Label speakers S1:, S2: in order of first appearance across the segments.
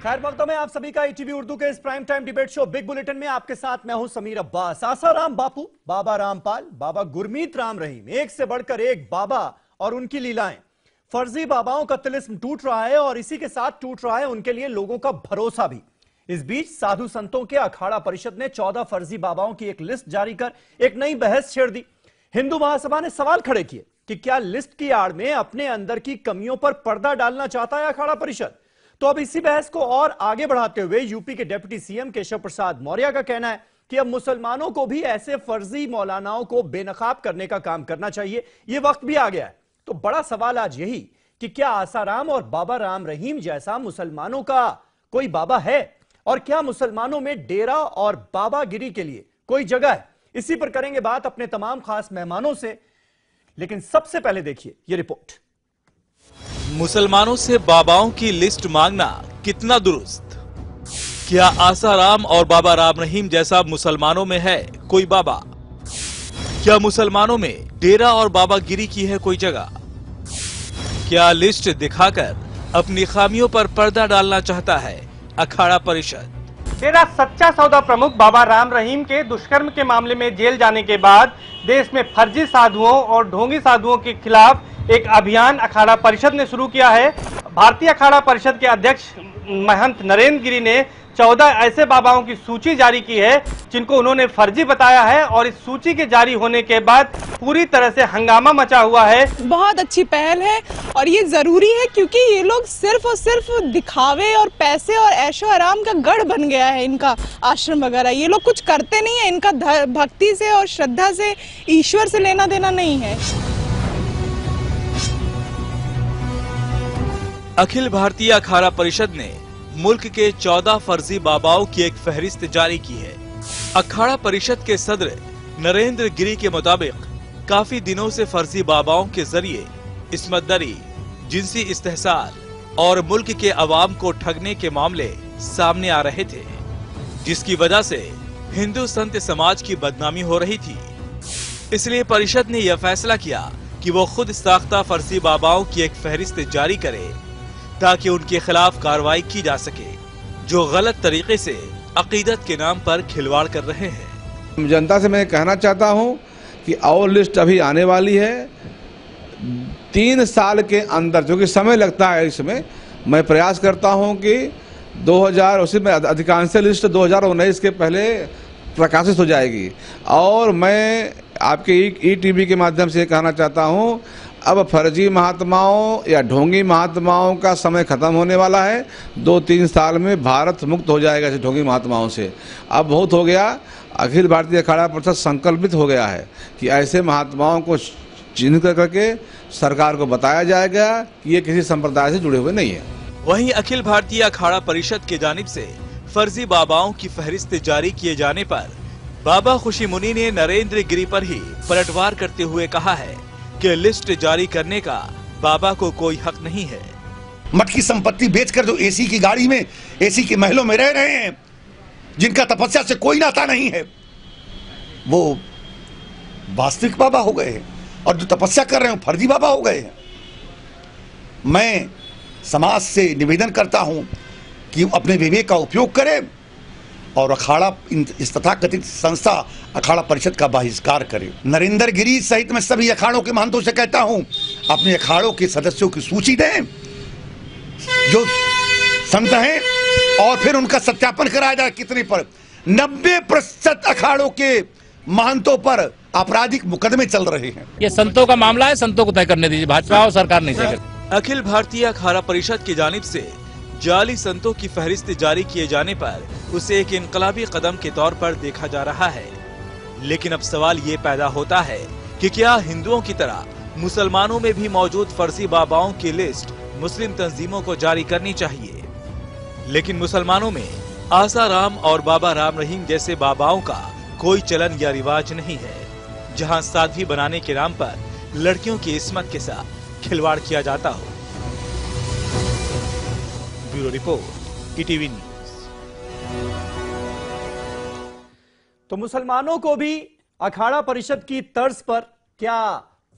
S1: खैर वक्त में आप सभी का ईटीवी उर्दू के इस prime time debate show big bulletin में आपके साथ मैं हूं समीर अब्बास। आसाराम बापू, बाबा रामपाल, बाबा गुरमीत राम रहीम, एक से बढ़कर एक बाबा और उनकी लीलाएं। फर्जी बाबाओं का तिलिस्म टूट रहा है और इसी के साथ टूट रहा है उनके लिए लोगों का भरोसा भी। इस बीच साधु संतों के अखाड़ा परिषद ने 14 फर्जी बाबाओं की एक लिस्ट जारी कर एक नई बहस छेड़ दी। हिंदू महासभा ने सवाल खड़े किए कि क्या लिस्ट की आड़ में अपने अंदर की कमियों पर पर्दा डालना चाहता है अखाड़ा परिषद। तो अब इसी बहस को और आगे बढ़ाते हुए यूपी के डिप्टी सीएम केशव प्रसाद मौर्य का कहना है कि अब मुसलमानों को भी ऐसे फर्जी मौलानाओं को बेनकाब करने का काम करना चाहिए, यह वक्त भी आ गया है। तो बड़ा सवाल आज यही कि क्या आसाराम और बाबा राम रहीम जैसा मुसलमानों का कोई बाबा है और क्या मुसलमानों में डेरा और बाबागिरी के लिए कोई जगह है। इसी पर करेंगे बात अपने तमाम खास मेहमानों से, लेकिन सबसे पहले देखिए यह रिपोर्ट।
S2: मुसलमानों से बाबाओं की लिस्ट मांगना कितना दुरुस्त? क्या आसाराम और बाबा राम रहीम जैसा मुसलमानों में है कोई बाबा? क्या मुसलमानों में डेरा और बाबागिरी की है कोई जगह? क्या लिस्ट दिखाकर अपनी खामियों पर पर्दा डालना चाहता है अखाड़ा परिषद?
S3: तेरा सच्चा सौदा प्रमुख बाबा राम रहीम के दुष्कर्म के मामले में जेल जाने के बाद देश में फर्जी साधुओं और ढोंगी साधुओं के खिलाफ एक अभियान अखाड़ा परिषद ने शुरू किया है। भारतीय अखाड़ा परिषद के अध्यक्ष महंत नरेंद्र गिरी ने 14 ऐसे बाबाओं की सूची जारी की है जिनको उन्होंने फर्जी बताया है और इस सूची के जारी होने के बाद पूरी तरह से हंगामा मचा हुआ है।
S4: बहुत अच्छी पहल है और ये जरूरी है क्योंकि ये लोग सिर्फ और सिर्फ दिखावे और पैसे और ऐशो आराम का गढ़ बन गया है इनका आश्रम वगैरह। ये लोग कुछ करते नहीं है, इनका भक्ति से और श्रद्धा से ईश्वर से लेना देना नहीं है।
S2: अखिल भारतीय अखाड़ा परिषद ने मुल्क के 14 फर्जी बाबाओं की एक फहरिस्त जारी की है। अखाड़ा परिषद के सदर नरेंद्र गिरी के मुताबिक काफी दिनों से फर्जी बाबाओं के जरिए इस्मतदरी, जिनसी इस्तेहसाल और मुल्क के अवाम को ठगने के मामले सामने आ रहे थे, जिसकी वजह से हिंदू संत समाज की बदनामी हो रही थी। इसलिए परिषद ने यह फैसला किया कि वो खुद साख्ता फर्जी बाबाओं की एक फहरिस्त जारी करे ताकि उनके खिलाफ कार्रवाई की जा सके जो गलत तरीके से अकीदत के नाम पर खिलवाड़ कर रहे हैं।
S5: जनता से मैं कहना चाहता हूं कि और लिस्ट अभी आने वाली है। 3 साल के अंदर, जो कि समय लगता है, इसमें मैं प्रयास करता हूं कि 2000 उसी में अधिकांश लिस्ट 2019 के पहले प्रकाशित हो जाएगी। और मैं आपके ईटीवी के माध्यम से कहना चाहता हूं, अब फर्जी महात्माओं या ढोंगी महात्माओं का समय खत्म होने वाला है। 2-3 साल में भारत मुक्त हो जाएगा ऐसे ढोंगी महात्माओं से। अब बहुत हो गया। अखिल भारतीय अखाड़ा परिषद संकल्पित हो गया है कि ऐसे महात्माओं को चिन्हित करके सरकार को बताया जाएगा कि ये किसी संप्रदाय से जुड़े हुए नहीं है।
S2: वहीं अखिल भारतीय अखाड़ा परिषद की जानिब से फर्जी बाबाओं की फहरिस्त जारी किए जाने पर बाबा खुशी मुनि ने नरेंद्र गिरी पर ही पलटवार करते हुए कहा है कि लिस्ट जारी करने का बाबा को कोई हक नहीं है।
S6: मठ की संपत्ति बेचकर जो एसी की गाड़ी में, एसी के महलों में रह रहे हैं, जिनका तपस्या से कोई नाता नहीं है, वो वास्तविक बाबा हो गए हैं और जो तपस्या कर रहे हैं फर्जी बाबा हो गए हैं। मैं समाज से निवेदन करता हूं कि अपने विवेक का उपयोग करें और अखाड़ा इस तथाकथित संस्था अखाड़ा परिषद का बहिष्कार करे। नरेंद्र गिरी सहित मैं सभी अखाड़ों के महंतों से कहता हूं, अपने अखाड़ों के सदस्यों की सूची दें जो संत हैं और फिर उनका सत्यापन कराया जाए कितने पर। 90% अखाड़ों के महंतों पर आपराधिक मुकदमे चल रहे हैं।
S7: ये संतों का मामला है, संतों को तय करने दीजिए, भाजपा और सरकार नहीं तय करती।
S2: अखिल भारतीय अखाड़ा परिषद की जानिब से जाली संतों की फहरिस्त जारी किए जाने पर उसे एक इनकलाबी कदम के तौर पर देखा जा रहा है। लेकिन अब सवाल ये पैदा होता है कि क्या हिंदुओं की तरह मुसलमानों में भी मौजूद फर्जी बाबाओं की लिस्ट मुस्लिम तंजीमों को जारी करनी चाहिए। लेकिन मुसलमानों में आसाराम और बाबा राम रहीम जैसे बाबाओं का कोई चलन या रिवाज नहीं है, जहां साध्वी बनाने के नाम पर लड़कियों की इस्मत के साथ खिलवाड़ किया जाता हो। Bureau report, ETV news.
S1: तो मुसलमानों को भी अखाड़ा परिषद की तर्ज पर क्या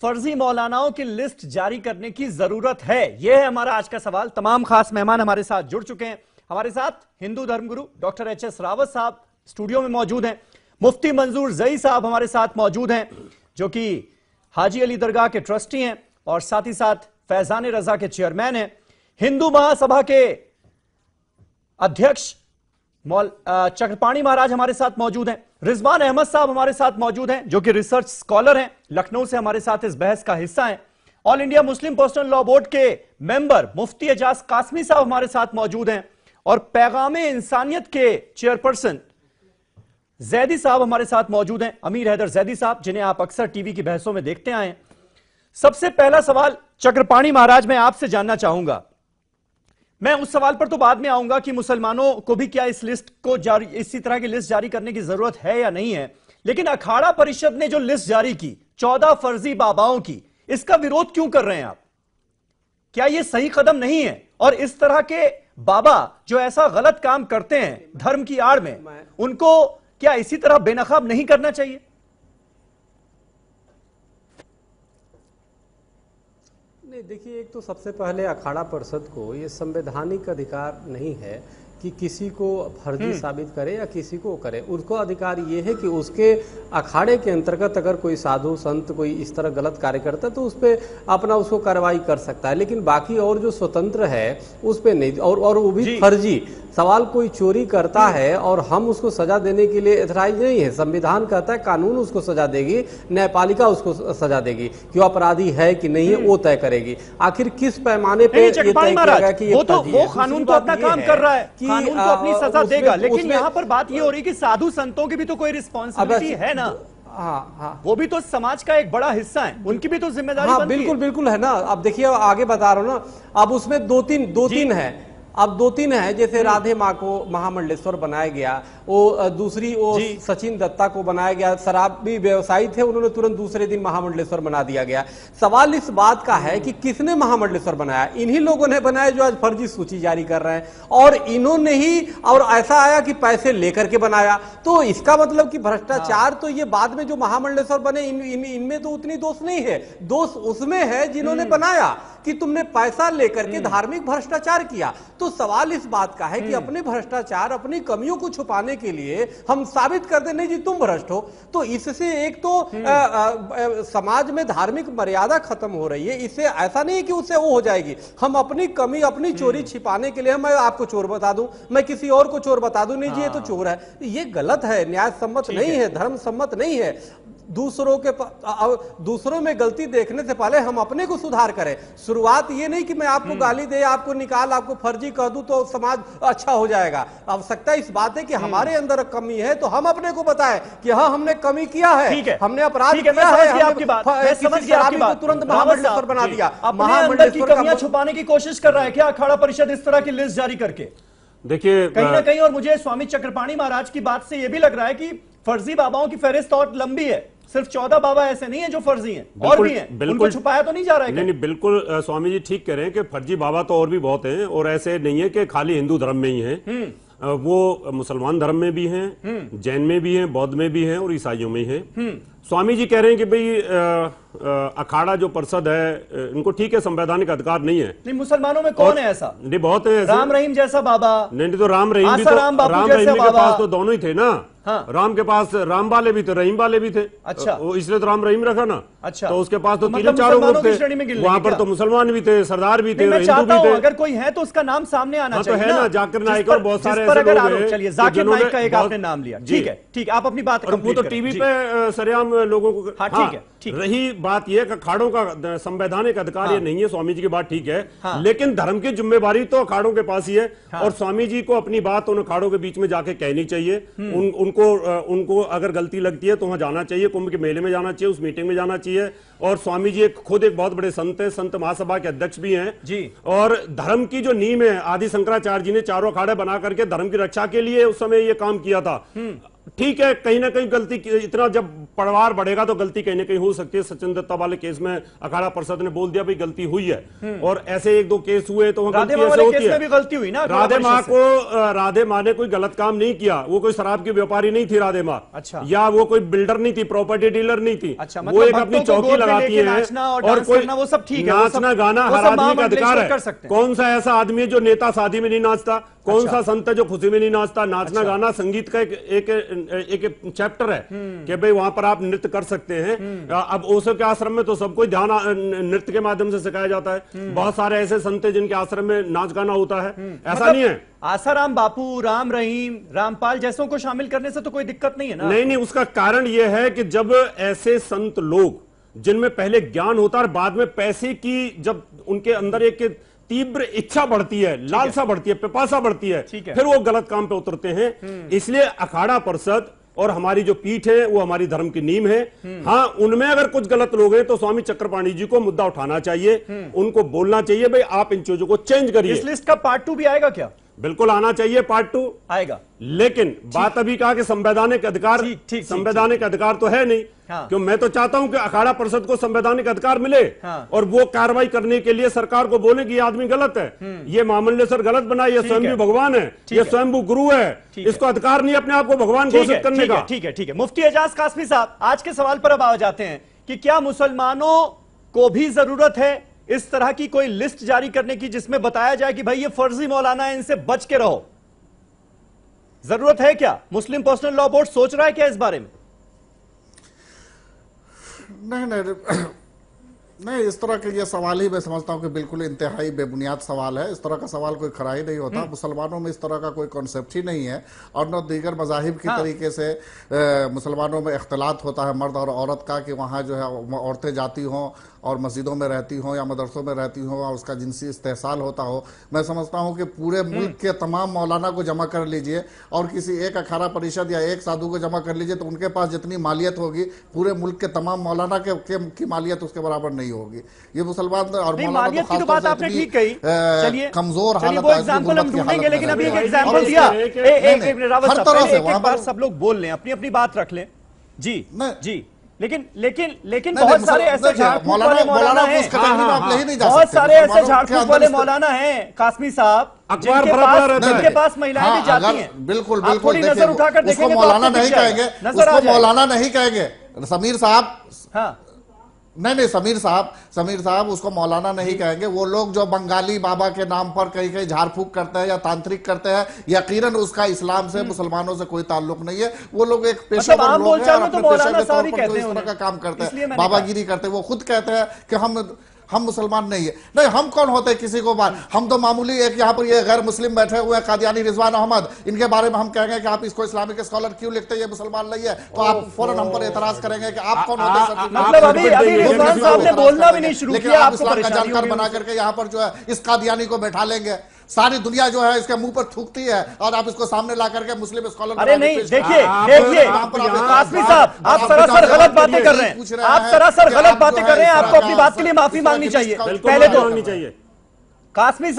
S1: फर्जी मौलानाओं की लिस्ट जारी करने की जरूरत है? यह है हमारा आज का सवाल। तमाम खास मेहमान हमारे साथ जुड़ चुके हैं। हमारे साथ हिंदू धर्मगुरु डॉक्टर एच.एस. रावत साहब स्टूडियो में मौजूद हैं। मुफ्ती मंजूर जई साहब हमारे साथ मौजूद हैं, जो कि हाजी अली दरगाह के ट्रस्टी हैं और साथ ही साथ फैजान रजा के चेयरमैन हैं। हिंदू महासभा के अध्यक्ष चक्रपाणी महाराज हमारे साथ मौजूद हैं। रिजवान अहमद साहब हमारे साथ मौजूद हैं, जो कि रिसर्च स्कॉलर हैं, लखनऊ से हमारे साथ इस बहस का हिस्सा हैं। All India Muslim personal law board के मेंबर मुफ्ती एजाज कासमी साहब हमारे साथ मौजूद हैं और पैगामे इंसानियत के चेयरपर्सन जैदी साहब हमारे साथ मौजूद हैं, अमीर हैदर जैदी साहब, जिन्हें आप अक्सर टीवी की बहसों में देखते आए हैं। सबसे पहला सवाल चक्रपाणी महाराज मैं आपसे जानना चाहूंगा। मैं उस सवाल पर तो बाद में आऊंगा कि मुसलमानों को भी क्या इस लिस्ट को जारी, इसी तरह की लिस्ट जारी करने की जरूरत है या नहीं है, लेकिन अखाड़ा परिषद ने जो लिस्ट जारी की 14 फर्जी बाबाओं की, इसका विरोध क्यों कर रहे हैं आप? क्या यह सही कदम नहीं है? और इस तरह के बाबा जो ऐसा गलत काम करते हैं धर्म की आड़ में, उनको क्या इसी तरह बेनकाब नहीं करना चाहिए?
S8: नहीं, देखिए, एक तो सबसे पहले अखाड़ा परिषद को ये संवैधानिक अधिकार नहीं है कि किसी को फर्जी साबित करे या किसी को करे। उसको अधिकार ये है कि उसके अखाड़े के अंतर्गत अगर कोई साधु संत कोई इस तरह गलत कार्य करता है तो उस पर अपना उसको कार्रवाई कर सकता है, लेकिन बाकी और जो स्वतंत्र है उस पर नहीं। और वो भी फर्जी सवाल, कोई चोरी करता है और हम उसको सजा देने के लिए एथराइज नहीं है। संविधान कहता है कानून उसको सजा देगी, न्यायपालिका उसको सजा देगी कि वो अपराधी है कि नहीं है वो तय करेगी। आखिर किस पैमाने पे ये तय करेगा कि
S1: वो कानून तो अपना काम कर रहा है, कानून तो अपनी सजा देगा, लेकिन यहाँ पर बात ये हो रही है कि साधु संतों की भी तो कोई रिस्पॉन्सिबिलिटी है ना।
S8: हाँ,
S1: वो भी तो समाज का एक बड़ा हिस्सा है, उनकी भी तो जिम्मेदारी बनती है।
S8: बिल्कुल बिल्कुल है ना। अब देखिए, आगे बता रहा हूँ ना, अब उसमें दो तीन है। अब 2-3 है, जैसे राधे माँ को महामंडलेश्वर बनाया गया, वो दूसरी वो सचिन दत्ता को बनाया गया, शराबी व्यवसायी थे, उन्होंने तुरंत दूसरे दिन महामंडलेश्वर बना दिया गया। सवाल इस बात का है कि किसने महामंडलेश्वर बनाया? इन्हीं लोगों ने बनाया जो आज फर्जी सूची जारी कर रहे हैं, और इन्होंने ही, और ऐसा आया कि पैसे लेकर के बनाया। तो इसका मतलब कि भ्रष्टाचार तो ये बाद में जो महामंडलेश्वर बने इनमें तो उतनी दोष नहीं है, दोष उसमें है जिन्होंने बनाया कि तुमने पैसा लेकर के धार्मिक भ्रष्टाचार किया। तो सवाल इस बात का है कि अपने भ्रष्टाचार, अपनी कमियों को छुपाने के लिए हम साबित कर दे नहीं जी तुम भ्रष्ट हो, तो इससे एक तो समाज में धार्मिक मर्यादा खत्म हो रही है। इससे ऐसा नहीं कि उससे वो हो जाएगी। हम अपनी कमी, अपनी चोरी छिपाने के लिए मैं आपको चोर बता दूं, मैं किसी और को चोर बता दूं, नहीं जी ये तो चोर है, ये गलत है, न्याय सम्मत नहीं है, धर्म सम्मत नहीं है। दूसरों में गलती देखने से पहले हम अपने को सुधार करें। शुरुआत ये नहीं कि मैं आपको गाली दे, आपको निकाल, आपको फर्जी कह दूं तो समाज अच्छा हो जाएगा। आवश्यकता इस बात है कि हमारे अंदर कमी है तो हम अपने को बताएं कि हाँ हमने कमी किया है, हमने अपराध किया है,
S1: आपकी बात मैं समझ गया, आपकी बात
S8: तुरंत महामंडलेश्वर बना दिया।
S1: महामंडलेश्वर की कमियां छुपाने की कोशिश कर रहा है क्या अखाड़ा परिषद इस तरह की लिस्ट जारी करके?
S9: देखिए,
S1: कहीं ना कहीं, और मुझे स्वामी चक्रपाणी महाराज की बात से यह भी लग रहा है कि फर्जी बाबाओं की फहरिस्त और लंबी है, सिर्फ 14 बाबा ऐसे नहीं है जो फर्जी हैं, और भी हैं, उनको छुपाया तो नहीं जा रहा है?
S9: नहीं, बिल्कुल स्वामी जी ठीक कह रहे हैं कि फर्जी बाबा तो और भी बहुत हैं, और ऐसे नहीं है कि खाली हिंदू धर्म में ही हैं, वो मुसलमान धर्म में भी हैं, जैन में भी हैं, बौद्ध में भी हैं और ईसाइयों में हैं। स्वामी जी कह रहे हैं कि भाई अखाड़ा जो परिषद है इनको ठीक है, संवैधानिक अधिकार नहीं है।
S1: नहीं, मुसलमानों में कौन है ऐसा?
S9: नहीं, बहुत है।
S1: राम रहीम जैसा बाबा?
S9: नहीं, तो राम रहीम भी तो, राम रहीम के पास तो दोनों ही थे ना। हाँ। राम के पास राम वाले भी थे, रहीम वाले भी थे।
S1: अच्छा,
S9: वो इसलिए तो राम रहीम रखा ना।
S1: अच्छा,
S9: तो उसके पास तो तीनों चारों ग्रुप थे, वहां पर तो मुसलमान भी थे, सरदार भी थे, हिंदू भी थे।
S1: अगर कोई है तो उसका नाम सामने आना चाहिए।
S9: तो है ना, जाकिर नाइक और बहुत सारे ऐसे लोग हैं।
S1: चलिए, जाकिर नाइक का एक आपने नाम लिया, ठीक है, ठीक है, आप अपनी बात
S9: वो तो टीवी पे सरेआम लोगों को।
S1: ठीक है, ठीक।
S9: रही बात यह कि अखाड़ों का संवैधानिक अधिकार ये नहीं है, स्वामी जी की बात ठीक है, लेकिन धर्म की जिम्मेवारी तो अखाड़ों के पास ही है, और स्वामी जी को अपनी बात उन अखाड़ों के बीच में जाके कहनी चाहिए। उनको अगर गलती लगती है तो वहां जाना चाहिए, कुंभ के मेले में जाना चाहिए, उस मीटिंग में जाना चाहिए। और स्वामी जी खुद एक बहुत बड़े संत है, संत महासभा के अध्यक्ष भी हैं जी। और धर्म की जो नींव है, आदि शंकराचार्य जी ने चारों अखाड़े बना करके धर्म की रक्षा के लिए उस समय ये काम किया था। ठीक है, कहीं ना कहीं गलती, इतना जब परिवार बढ़ेगा तो गलती कहीं ना कहीं हो सकती है। सचिन दत्ता वाले केस में अखाड़ा परिषद ने बोल दिया भाई गलती हुई है, और ऐसे 1-2 केस हुए तो
S1: राधे माँ वाले केस में भी गलती हुई ना।
S9: राधे माँ ने कोई गलत काम नहीं किया, वो कोई शराब की व्यापारी नहीं थी राधे माँ।
S1: अच्छा।
S9: या वो कोई बिल्डर नहीं थी, प्रॉपर्टी डीलर नहीं थी।
S1: अच्छा,
S9: वो एक अपनी चौकी लगाती है, और कोई
S1: वो सब ठीक है,
S9: नाचना गाना हर आदमी का अधिकार है। कौन सा ऐसा आदमी है जो नेता शादी में नहीं नाचता? कौन सा संत है जो खुशी में नहीं नाचता? नाचना गाना संगीत का एक चैप्टर है कि भाई वहां पर आप नृत्य कर सकते हैं। अब ओशो के आश्रम में तो सबको ध्यान नृत्य के माध्यम से सिखाया जाता है। बहुत सारे ऐसे संत हैं जिनके आश्रम में नाच गाना होता है। ऐसा नहीं है।
S1: आसाराम बापू, राम रहीम, रामपाल जैसों को शामिल करने से तो कोई दिक्कत नहीं है ना?
S9: नहीं, उसका कारण यह है कि जब ऐसे संत लोग जिनमें पहले ज्ञान होता है और बाद में पैसे की जब उनके अंदर एक तीव्र इच्छा बढ़ती है, लालसा बढ़ती है, पिपासा बढ़ती है, फिर वो गलत काम पे उतरते हैं। इसलिए अखाड़ा परिषद और हमारी जो पीठ है वो हमारी धर्म की नींव है। हाँ, उनमें अगर कुछ गलत लोग हैं तो स्वामी चक्रपाणी जी को मुद्दा उठाना चाहिए, उनको बोलना चाहिए भाई आप इन चीजों को चेंज करिए।
S1: इस लिस्ट का पार्ट 2 भी आएगा क्या?
S9: बिल्कुल आना चाहिए, पार्ट 2
S1: आएगा।
S9: लेकिन बात अभी कहा कि संवैधानिक अधिकार, संवैधानिक अधिकार तो है नहीं। हाँ। क्यों? मैं तो चाहता हूं कि अखाड़ा परिषद को संवैधानिक अधिकार मिले। हाँ। और वो कार्रवाई करने के लिए सरकार को बोले कि ये आदमी गलत है, ये महामंडलेश्वर गलत बना, ये स्वयं भी भगवान है, ये स्वयं गुरु है, इसको अधिकार नहीं अपने आप को भगवान घोषित करने का।
S1: ठीक है। मुफ्ती एजाज कासमी साहब, आज के सवाल पर अब आ जाते हैं कि क्या मुसलमानों को भी जरूरत है इस तरह की कोई लिस्ट जारी करने की जिसमें बताया जाए कि भाई ये फर्जी मौलाना है, इनसे बच के रहो? जरूरत है क्या? मुस्लिम पर्सनल लॉ बोर्ड सोच रहा है क्या इस बारे में?
S10: नहीं, इस तरह के ये सवाल ही मैं समझता हूं कि बिल्कुल इंतहाई बेबुनियाद सवाल है। इस तरह का सवाल कोई खड़ा ही नहीं होता। मुसलमानों में इस तरह का कोई कॉन्सेप्ट ही नहीं है और न दीगर मजाहिब की तरीके से मुसलमानों में इख्तलात होता है मर्द और औरत का, कि वहाँ जो है औरतें जाती हों और मस्जिदों में रहती हों या मदरसों में रहती हों और उसका जिनसी इस्तेहसाल होता हो। मैं समझता हूं कि पूरे मुल्क के तमाम मौलाना को जमा कर लीजिए और किसी एक अखाड़ा परिषद या एक साधु को जमा कर लीजिए तो उनके पास जितनी मालियत होगी पूरे मुल्क के तमाम मौलाना की मालियत उसके बराबर नहीं होगी। ये मुसलमान और
S1: मौलाना तो खासतौर से आपने ठीक कही, चलिए
S10: कमजोर हालत
S1: है, एग्जांपल हम ढूंढेंगे, लेकिन अभी एक एग्जांपल दिया हर तरह से, एक बार सब लोग बोल लें, अपनी अपनी बात रख लें। जी लेकिन बहुत सारे ऐसे झाड़फूक वाले मौलाना हैं, बहुत सारे ऐसे झाड़फूक वाले मौलाना हैं कासमी साहब, जिनके पास महिलाएं भी जाती हैं।
S10: बिल्कुल
S1: थोड़ी नजर उठाकर देखेंगे तो
S10: मौलाना नहीं कहेंगे, उसको मौलाना नहीं कहेंगे। समीर साहब, हाँ नहीं, समीर साहब उसको मौलाना नहीं कहेंगे। वो लोग जो बंगाली बाबा के नाम पर कहीं कहीं झाड़ फूक करते हैं या तांत्रिक करते हैं, यकीनन उसका इस्लाम से मुसलमानों से कोई ताल्लुक नहीं है। वो लोग एक पेशेवर लोग हैं और अपने पेशे के तौर पर जो इस तरह का काम करते हैं, बाबागिरी करते हैं, वो खुद कहते हैं कि हम मुसलमान नहीं है। नहीं, हम कौन होते हैं किसी को बात? हम तो मामूली एक यहाँ पर ये गैर मुस्लिम बैठे हुए हैं कादियानी रिजवान अहमद, इनके बारे में हम कहेंगे कि आप इसको इस्लामिक स्कॉलर क्यों लिखते हैं, ये मुसलमान नहीं है, तो आप फौरन हम पर एतराज करेंगे कि आप कौन होते हैं?
S1: मतलब अभी रिजवान साहब ने बोलना भी नहीं शुरू किया,
S10: लेकिन आप इस्लाम का जानकार बना करके यहाँ पर जो है इस कादियानी को बैठा लेंगे। सारी दुनिया जो है इसके मुंह पर थूकती है और आप इसको सामने ला करके मुस्लिम स्कॉलर।
S1: अरे नहीं, देखिए कासमी साहब, आप सरासर गलत बातें कर रहे हैं, आप सरासर गलत बातें कर रहे हैं। आपको अपनी बात के लिए माफी मांगनी चाहिए, पहले तो मांगनी चाहिए। कासमी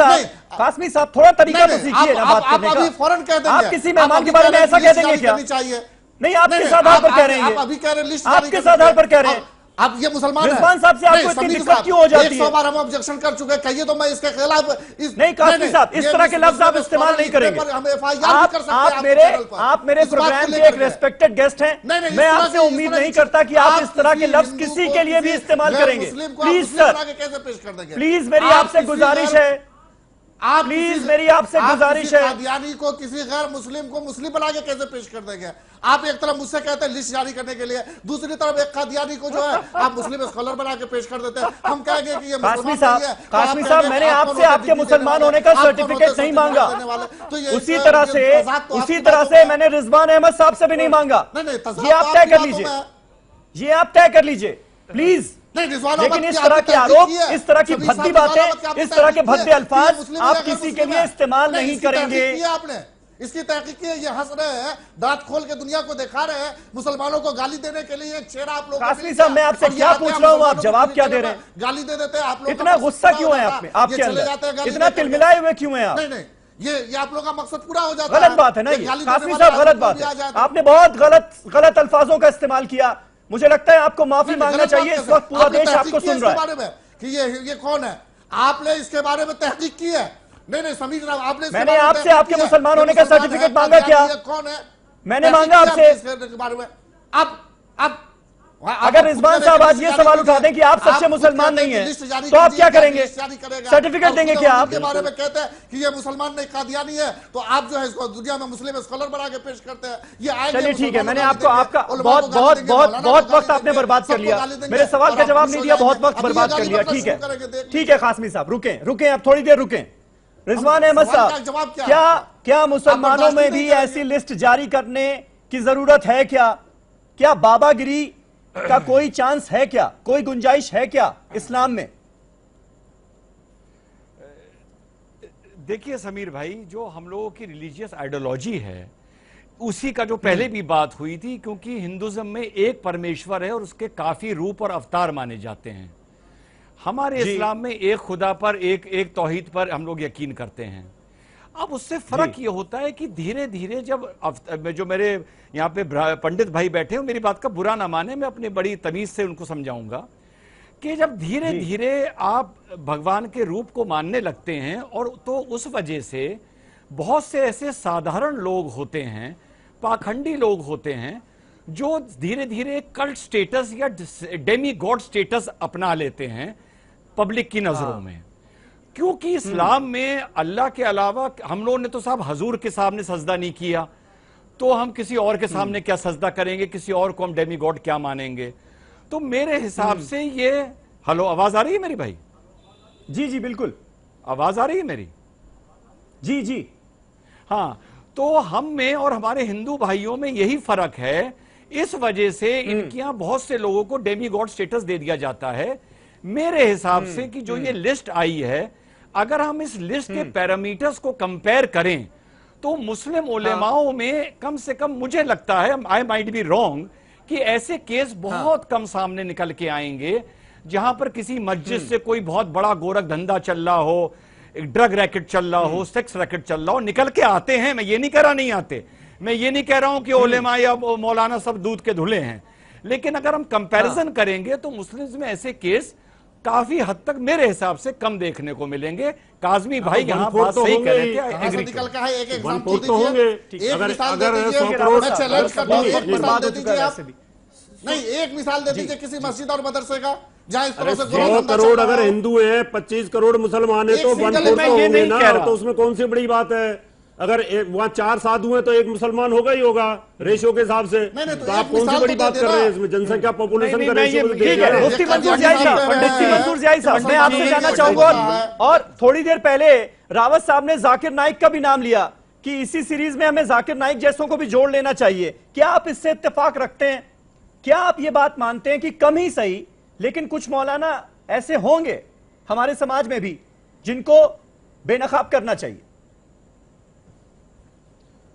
S1: साहब थोड़ा तरीका तो सीखिए ना बात करने का।
S10: फौरन कह देंगे,
S1: आप किसी मेहमान के बारे में ऐसा कह देंगे क्या? नहीं, आप किस आधार पर कह रहे हैं?
S10: अभी कह रहे हैं,
S1: आप किस आधार पर कह रहे हैं?
S10: अब ये मुसलमान
S1: रिजवान साहब से आपको इतनी दिक्कत क्यों हो जाती है?
S10: 100 बार हम ऑब्जेक्शन कर चुके हैं, कहिए तो मैं इसके खिलाफ
S1: नहीं कासमी साहब, इस तरह के लफ्ज आप इस्तेमाल नहीं करेंगे। आप मेरे प्रोग्राम के एक रेस्पेक्टेड गेस्ट हैं, मैं आपसे उम्मीद नहीं करता कि आप इस तरह के लफ्ज किसी के लिए भी इस्तेमाल करेंगे। प्लीज सर, प्लीज मेरी आपसे गुजारिश है, मेरी आपसे गुजारिश है,
S10: कादियानी को किसी गैर मुस्लिम को मुस्लिम बना के कैसे पेश कर देंगे? आप एक तरफ मुझसे कहते हैं लिस्ट जारी करने के लिए, दूसरी तरफ एक कादियानी को जो है आप मुस्लिम स्कॉलर बना के पेश कर देते हैं। हम कहेंगे कि ये
S1: कासमी साहब, मैंने आपसे आपके मुसलमान होने का सर्टिफिकेट नहीं मांगा, उसी तरह से मैंने रिजवान अहमद साहब से भी नहीं मांगा। ये आप तय कर लीजिए, ये आप तय कर लीजिए प्लीज। लेकिन इस तरह के आरोप, इस तरह की भद्दी बातें, इस तरह के भद्दे अल्फाज आप किसी के लिए इस्तेमाल नहीं करेंगे।
S10: आपने इसकी तहकीक की है, ये हंस रहे हैं, दांत खोल के दुनिया को दिखा रहे हैं, मुसलमानों को गाली देने के लिए एक चेहरा आप लोग।
S1: कासमी साहब, मैं आपसे क्या पूछ रहा हूँ, आप जवाब क्या दे रहे हैं?
S10: गाली दे देते हैं आप लोग।
S1: इतना गुस्सा क्यों है आप में, आपके अंदर इतना तिलमिलाए हुए क्यों हैं आप?
S10: नहीं, ये आप लोग का मकसद पूरा हो जाता है।
S1: गलत बात है ना ये कासमी साहब, गलत बात है। आपने बहुत गलत अल्फाजों का इस्तेमाल किया। मुझे लगता है आपको माफी मांगना चाहिए। इस वक्त पूरा देश आपको सुन रहा है
S10: कि ये कौन है। आपने इसके बारे में तहकीक की है? नहीं समीर साहब, आपने
S1: मैंने आपसे आपके मुसलमान होने का सर्टिफिकेट मांगा क्या?
S10: कौन है?
S1: मैंने मांगा आपसे
S10: इसके बारे में। अब
S1: अगर रिजवान साहब आज ये सवाल उठा दें कि आप सच्चे मुसलमान नहीं हैं, तो आप क्या करेंगे? सर्टिफिकेट देंगे क्या आप?
S10: के बारे में कहते हैं कि ये मुसलमान नहीं कादियानी है, तो आप जो है इसको दुनिया में मुस्लिम स्कॉलर बना के पेश करते हैं। ये आएंगे।
S1: चलिए ठीक है, मैंने आपको आपका बहुत वक्त आपने बर्बाद कर लिया, मेरे सवाल का जवाब नहीं दिया, बहुत वक्त बर्बाद कर लिया। ठीक है कासमी साहब, रुकें अब थोड़ी देर रुकें। रिजवान अहमद साहब, क्या मुसलमानों में भी ऐसी लिस्ट जारी करने की जरूरत है? क्या बाबागिरी का कोई चांस है? क्या कोई गुंजाइश है क्या इस्लाम में?
S11: देखिए समीर भाई, जो हम लोगों की रिलीजियस आइडियोलॉजी है उसी का जो पहले भी बात हुई थी, क्योंकि हिंदुज्म में एक परमेश्वर है और उसके काफी रूप और अवतार माने जाते हैं। हमारे इस्लाम में एक खुदा पर, एक तौहीद पर हम लोग यकीन करते हैं। अब उससे फर्क ये होता है कि धीरे धीरे जब जो मेरे यहाँ पे पंडित भाई बैठे हैं, मेरी बात का बुरा ना माने, मैं अपनी बड़ी तमीज से उनको समझाऊंगा कि जब धीरे धीरे आप भगवान के रूप को मानने लगते हैं, और तो उस वजह से बहुत से ऐसे साधारण लोग होते हैं, पाखंडी लोग होते हैं, जो धीरे धीरे कल्ट स्टेटस या डेमी गॉड स्टेटस अपना लेते हैं पब्लिक की नजरों में। क्योंकि इस्लाम में अल्लाह के अलावा हम लोगों ने तो साहब हजूर के सामने सजदा नहीं किया, तो हम किसी और के सामने क्या सजदा करेंगे? किसी और को हम डेमी गॉड क्या मानेंगे? तो मेरे हिसाब से ये हेलो, आवाज आ रही है मेरी भाई?
S1: जी बिल्कुल
S11: आवाज आ रही है मेरी?
S1: जी
S11: हाँ, तो हम में और हमारे हिंदू भाइयों में यही फर्क है। इस वजह से इनके यहां बहुत से लोगों को डेमी गॉड स्टेटस दे दिया जाता है। मेरे हिसाब से कि जो ये लिस्ट आई है, अगर हम इस लिस्ट के पैरामीटर्स को कंपेयर करें तो मुस्लिम उलेमाओं में कम से कम मुझे लगता है, आई माइट बी रॉन्ग, कि ऐसे केस बहुत कम सामने निकल के आएंगे जहां पर किसी मस्जिद से कोई बहुत बड़ा गोरख धंधा चल रहा हो, एक ड्रग रैकेट चल रहा हो, सेक्स रैकेट चल रहा हो, निकल के आते हैं। मैं ये नहीं कह रहा नहीं आते, मैं ये नहीं कह रहा हूं कि उलेमा या मौलाना सब दूध के धुले हैं, लेकिन अगर हम कंपैरिजन करेंगे तो मुस्लिम्स में ऐसे केस काफी हद तक मेरे हिसाब से कम देखने को मिलेंगे। काजमी भाई यहाँ बात सही कह रहे थे,
S10: निकल का है। एक एग्जांपल
S9: तो होंगे, अगर 100 करोड़
S10: नहीं, एक मिसाल दे दीजिए किसी मस्जिद और मदरसे का जहाँ इस तरह से
S9: 100 करोड़ अगर हिंदू है, 25 करोड़ मुसलमान है, तो 1/4 तो होंगे ना, तो उसमें कौन सी बड़ी बात है? अगर वहाँ 4 साधु हैं तो एक मुसलमान होगा ही होगा रेशियो के हिसाब से। तो आप कौन सी बड़ी बात कर रहे हैं इसमें? जनसंख्या पॉपुलेशन का रेशियो।
S1: ठीक है, मुफ्ती मंसूर जियाई साहब, मैं आपसे जानना चाहूंगा, और थोड़ी देर पहले रावत साहब ने जाकिर नाइक का भी नाम लिया कि इसी सीरीज में हमें जाकिर नाइक जैसों को भी जोड़ लेना चाहिए। क्या आप इससे इत्तेफाक रखते हैं? क्या आप ये बात मानते हैं कि कम ही सही, लेकिन कुछ मौलाना ऐसे होंगे हमारे समाज में भी जिनको बेनकाब करना चाहिए?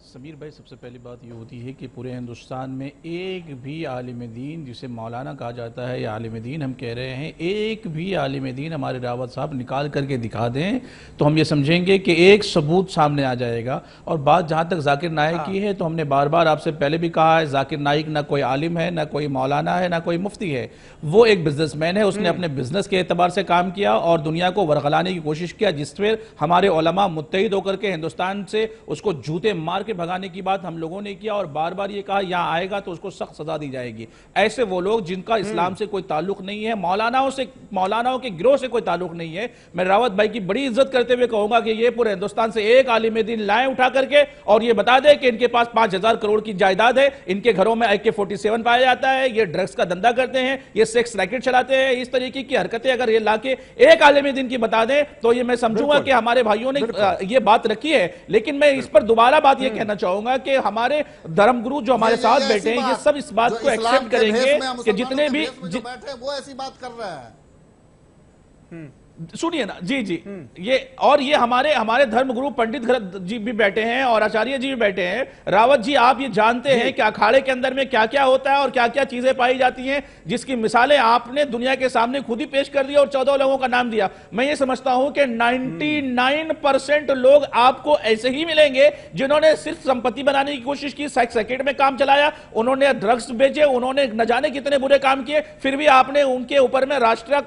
S7: समीर भाई, सबसे पहली बात ये होती है कि पूरे हिंदुस्तान में एक भी आलिम दीन, जिसे मौलाना कहा जाता है या आलिम दीन हम कह रहे हैं, एक भी आलिम दीन हमारे रावत साहब निकाल करके दिखा दें तो हम ये समझेंगे कि एक सबूत सामने आ जाएगा। और बात जहाँ तक जाकिर नाइक की है, तो हमने बार बार आपसे पहले भी कहा है, जाकिर नाइक ना कोई आलिम है, ना कोई मौलाना है, ना कोई मुफ्ती है। वो एक बिजनेसमैन है, उसने अपने बिजनेस के एतबार से काम किया और दुनिया को वरगलाने की कोशिश किया, जिसमें हमारे उलमा मुत्तहिद होकर के हिंदुस्तान से उसको जूते मार के भगाने की बात हम लोगों ने किया और बार बार ये कहा यहां आएगा तो उसको सख्त सजा दी जाएगी। ऐसे वो लोग जिनका इस्लाम से कोई ताल्लुक नहीं है, मौलानाओं के गिरोह से कोई ताल्लुक नहीं है, मैं रावत भाई की बड़ी इज्जत करते हुए कहूंगा कि ये पूरे हिंदुस्तान से एक आलिम दीन लाएं उठा करके और ये बता दे कि इनके पास 5000 करोड़ की जायदाद है, इनके घरों में AK-47 पाया जाता है, ये ड्रग्स का धंधा करते हैं, ये सेक्स रैकेट चलाते हैं, इस तरीके की हरकतें अगर ये लाके एक आलिम दीन की बता दें तो ये मैं समझूंगा कि हमारे भाइयों ने ये बात रखी है। लेकिन मैं इस पर दोबारा बात ये कहना चाहूंगा कि हमारे धर्मगुरु जो हमारे साथ बैठे हैं, ये सब इस बात को एक्सेप्ट करेंगे कि जितने भी
S10: बैठे वो ऐसी बात कर रहे हैं।
S7: सुनिए ना जी ये हमारे धर्मगुरु पंडित जी भी बैठे हैं और आचार्य जी भी बैठे हैं। रावत जी, आप ये जानते हैं कि अखाड़े के अंदर में क्या क्या होता है और क्या क्या चीजें पाई जाती हैं, जिसकी मिसालें आपने दुनिया के सामने खुद ही पेश कर दी और 14 लोगों का नाम दिया। मैं ये समझता हूं कि 99% लोग आपको ऐसे ही मिलेंगे जिन्होंने सिर्फ संपत्ति बनाने की कोशिश की, सेक्स रैकेट में काम चलाया, उन्होंने ड्रग्स बेचे, उन्होंने न जाने कितने बुरे काम किए, फिर भी आपने उनके ऊपर में राष्ट्र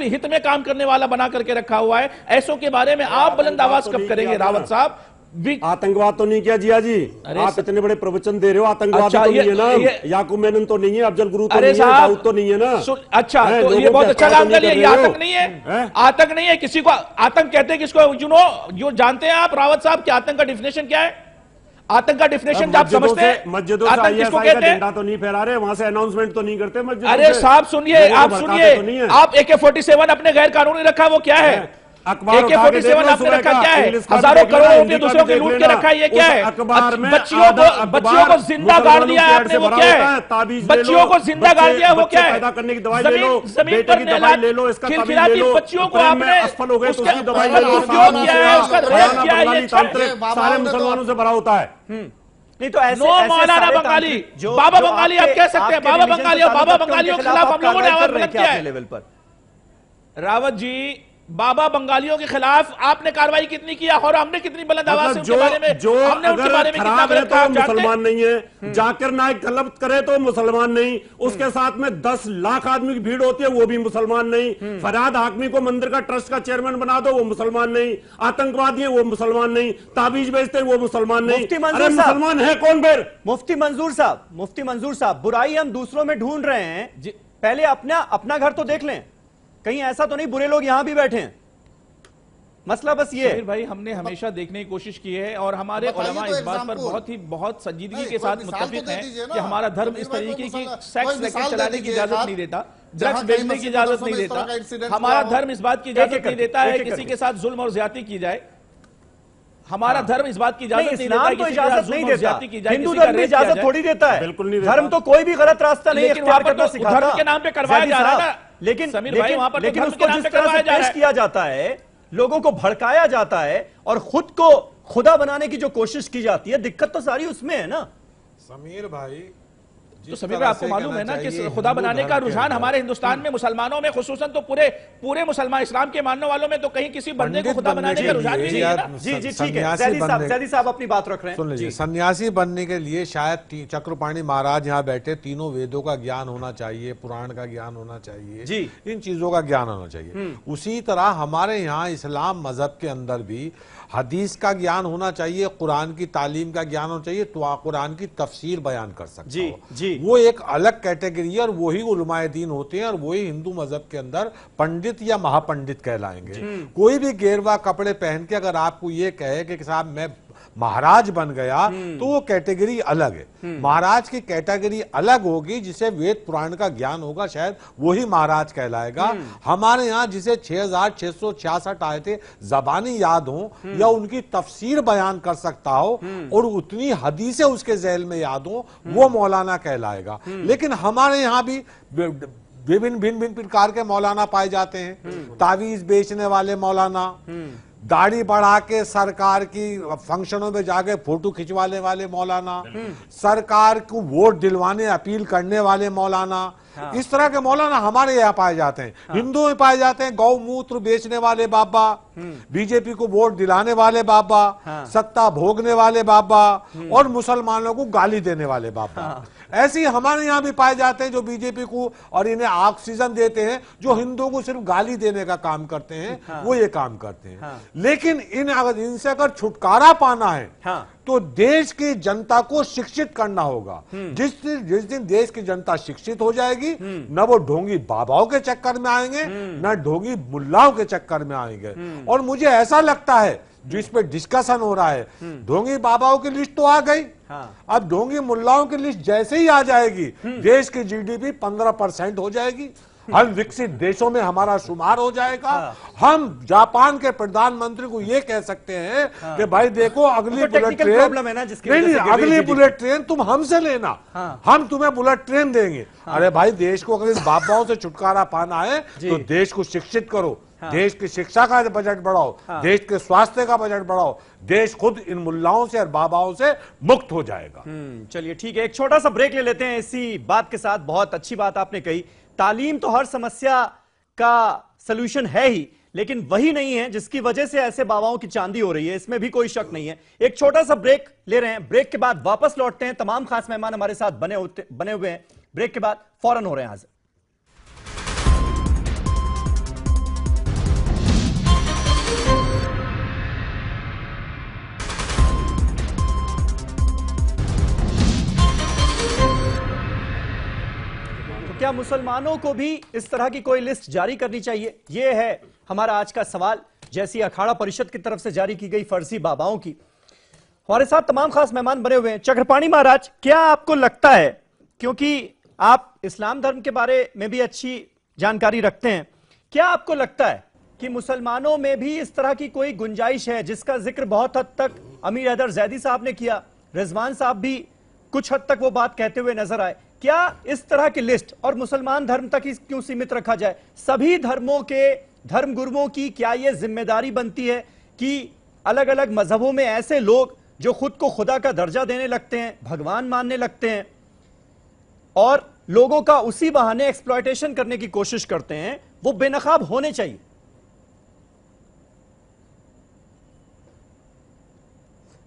S7: हित में काम करने वाला बना करके रखा हुआ है। ऐसों के बारे में आप बुलंद आवाज कब करेंगे रावत साहब?
S9: आतंकवाद तो नहीं किया जिया जी। आप इतने बड़े प्रवचन दे रहे हो, आतंकवाद तो नहीं है ना, याकूब मेनन तो नहीं है, अफजल गुरु तो नहीं है, दाऊद तो नहीं है ना।
S7: अच्छा, तो ये बहुत अच्छा काम कर लिया। ये आतंक नहीं है, आतंक नहीं है। किसी को आतंक कहते हैं किसको, जो जानते हैं आप रावत साहब कि आतंक का डिफिनेशन क्या है? आतंक का डिफिनेशन आप समझते हैं?
S9: मस्जिदों से आईएसआई का झंडा तो नहीं फहरा रहे, वहां से अनाउंसमेंट तो नहीं करते मस्जिदों से।
S7: अरे साहब सुनिए, आप सुनिए, आप AK-47 अपने गैर कानूनी रखा, वो क्या है? AK-47 आपने रखा क्या है? हजारों करोड़ों रुपए दूसरों के लूट के रखा है, ये क्या है? बच्चियों को जिंदा गाड़ दिया है आपने, वो क्या है? बच्चियों को जिंदा गाड़ दिया, वो क्या है?
S9: पैदा करने की दवाई ले लो,
S7: जमीन पर
S9: ले लो, इसका
S7: खिलखिलाती बच्चियों को आपने
S9: असफल हो गए तो उसकी दवाई ले लो,
S7: उपयोग किया है, उसका रेप किया है,
S9: सारे मुसलमानों से भरा होता है।
S1: नहीं तो ऐसे
S7: मौलाना बंगाली, बाबा बंगाली आप कह सकते हैं, बाबा बंगाली और बाबा बंगालियों के खिलाफ हम लोगों ने आवाज बुलंद किया है
S1: लेवल पर।
S7: रावत जी, बाबा बंगालियों के खिलाफ आपने कार्रवाई कितनी किया और हमने कितनी बुलंद आवाज से उनके बारे में,
S9: जो
S7: हमने उनके बारे में कितना
S9: गलत कहा, मुसलमान नहीं है। जाकिर नाइक गलत करे तो मुसलमान नहीं, उसके साथ में 10 लाख आदमी की भीड़ होती है, वो भी मुसलमान नहीं। फरहाद हाकमी को मंदिर का ट्रस्ट का चेयरमैन बना दो, वो मुसलमान नहीं। आतंकवादी है वो मुसलमान नहीं, ताबीज बेचते हैं वो मुसलमान नहीं। अरे मुसलमान है कौन फिर?
S1: मुफ्ती मंजूर साहब, बुराई हम दूसरों में ढूंढ रहे हैं, पहले अपना घर तो देख लें, कहीं ऐसा तो नहीं बुरे लोग यहां भी बैठे हैं। मसला बस ये है
S7: भाई, हमने हमेशा देखने की कोशिश की है और हमारे उलमा इस बात पर बहुत संजीदगी के साथ मुत्तफिक हैं कि हमारा धर्म इस तरीके की सेक्स रैकेट चलाने की इजाजत नहीं देता, ड्रग्स बेचने की इजाजत नहीं देता। हमारा धर्म इस बात की इजाजत नहीं देता है किसी के साथ जुल्म और ज्यादती की जाए। हमारा धर्म इस बात की इजाजत नहीं देता,
S1: तो इजाजत नहीं देता, हिंदू धर्म भी इजाजत थोड़ी देता है।
S9: बिल्कुल नहीं,
S1: धर्म तो कोई भी गलत रास्ता नहीं इख्तियार करना सिखाता।
S7: धर्म के नाम पे करवाया जा रहा है,
S1: लेकिन
S7: उसको
S1: जिस तरह से पेश किया जाता है, लोगों को भड़काया जाता है और खुद को खुदा बनाने की जो कोशिश की जाती है, दिक्कत तो सारी उसमें है ना
S12: समीर भाई।
S7: तो समीर भाई, आपको मालूम है ना कि खुदा बनाने का रुझान हमारे हिंदुस्तान में मुसलमानों में खुसूसन तो पूरे मुसलमान इस्लाम के मानने वालों में तो कहीं किसी बंदे को खुदा बनाने का रुझान भी नहीं है ना।
S1: जी ठीक है, ज़ैदी साहब अपनी बात रख रहे हैं।
S12: सुन लीजिए, सन्यासी बनने के लिए शायद चक्रपाणी महाराज यहाँ बैठे, तीनों वेदों का ज्ञान होना चाहिए, पुराण का ज्ञान होना चाहिए जी, इन चीजों का ज्ञान होना चाहिए। उसी तरह हमारे यहाँ इस्लाम मजहब के अंदर भी हदीस का ज्ञान होना चाहिए, कुरान की तालीम का ज्ञान होना चाहिए, तो कुरान की तफसीर बयान कर सकते
S1: जी जी।
S12: वो एक अलग कैटेगरी है और वही उलमाए दीन होते हैं और वही हिंदू मजहब के अंदर पंडित या महापंडित कहलाएंगे। कोई भी गेरवा कपड़े पहन के अगर आपको ये कहे कि साहब मैं महाराज बन गया, तो वो कैटेगरी अलग है। महाराज की कैटेगरी अलग होगी, जिसे वेद पुराण का ज्ञान होगा, शायद वही महाराज कहलाएगा। हमारे यहाँ जिसे 6666 आयतें ज़बानी याद हो या उनकी तफसीर बयान कर सकता हो और उतनी हदीसें उसके ज़हन में याद हो, वो मौलाना कहलाएगा। लेकिन हमारे यहाँ भी विभिन्न भिन्न प्रकार के मौलाना पाए जाते हैं। तावीज बेचने वाले मौलाना, दाढ़ी बढ़ा के सरकार की फंक्शनों में जाके फोटो खिंचवाने वाले मौलाना, सरकार को वोट दिलवाने अपील करने वाले मौलाना, इस तरह के मौलाना हमारे यहाँ पाए जाते हैं। हिंदुओं में पाए जाते हैं गौमूत्र बेचने वाले बाबा, बीजेपी को वोट दिलाने वाले बाबा, सत्ता भोगने वाले बाबा और मुसलमानों को गाली देने वाले बाबा। ऐसे ही हमारे यहाँ भी पाए जाते हैं जो बीजेपी को और इन्हें ऑक्सीजन देते हैं, जो हिंदुओं को सिर्फ गाली देने का काम करते हैं, वो ये काम करते हैं। लेकिन इनसे अगर छुटकारा पाना है तो देश की जनता को शिक्षित करना होगा। जिस दिन देश की जनता शिक्षित हो जाएगी, न वो ढोंगी बाबाओं के चक्कर में आएंगे, न ढोंगी मुल्लाओं के चक्कर में आएंगे। और मुझे ऐसा लगता है जिस पे डिस्कशन हो रहा है, ढोंगी बाबाओं की लिस्ट तो आ गई, अब ढोंगी मुल्लाओं की लिस्ट जैसे ही आ जाएगी, देश की जीडीपी 15% हो जाएगी, हम विकसित देशों में हमारा शुमार हो जाएगा। हम जापान के प्रधानमंत्री को ये कह सकते हैं कि भाई देखो अगली बुलेट ट्रेन, अगली बुलेट ट्रेन तुम हमसे लेना, हम तुम्हें बुलेट ट्रेन देंगे। अरे भाई, देश को अगर बाबाओं से छुटकारा पाना है तो देश को शिक्षित करो, देश की शिक्षा का बजट बढ़ाओ, देश के स्वास्थ्य का बजट बढ़ाओ, देश खुद इन मुल्लाओं से और बाबाओं से मुक्त हो जाएगा।
S1: चलिए ठीक है, एक छोटा सा ब्रेक ले लेते हैं इसी बात के साथ। बहुत अच्छी बात आपने कही, तालीम तो हर समस्या का सलूशन है ही, लेकिन वही नहीं है जिसकी वजह से ऐसे बाबाओं की चांदी हो रही है, इसमें भी कोई शक नहीं है। एक छोटा सा ब्रेक ले रहे हैं, ब्रेक के बाद वापस लौटते हैं। तमाम खास मेहमान हमारे साथ बने हुए हैं, ब्रेक के बाद फौरन हो रहे हैं हाजिर। क्या मुसलमानों को भी इस तरह की कोई लिस्ट जारी करनी चाहिए? यह है हमारा आज का सवाल, जैसी अखाड़ा परिषद की तरफ से जारी की गई फर्जी बाबाओं की। हमारे साथ तमाम खास मेहमान बने हुए हैं। चक्रपाणी महाराज, क्या आपको लगता है, क्योंकि आप इस्लाम धर्म के बारे में भी अच्छी जानकारी रखते हैं, क्या आपको लगता है कि मुसलमानों में भी इस तरह की कोई गुंजाइश है, जिसका जिक्र बहुत हद तक अमीर हैदर जैदी साहब ने किया, रिजवान साहब भी कुछ हद तक वो बात कहते हुए नजर आए? क्या इस तरह की लिस्ट, और मुसलमान धर्म तक ही क्यों सीमित रखा जाए, सभी धर्मों के धर्म गुरुओं की क्या यह जिम्मेदारी बनती है कि अलग अलग मजहबों में ऐसे लोग जो खुद को खुदा का दर्जा देने लगते हैं, भगवान मानने लगते हैं और लोगों का उसी बहाने एक्सप्लॉयटेशन करने की कोशिश करते हैं, वो बेनकाब होने चाहिए?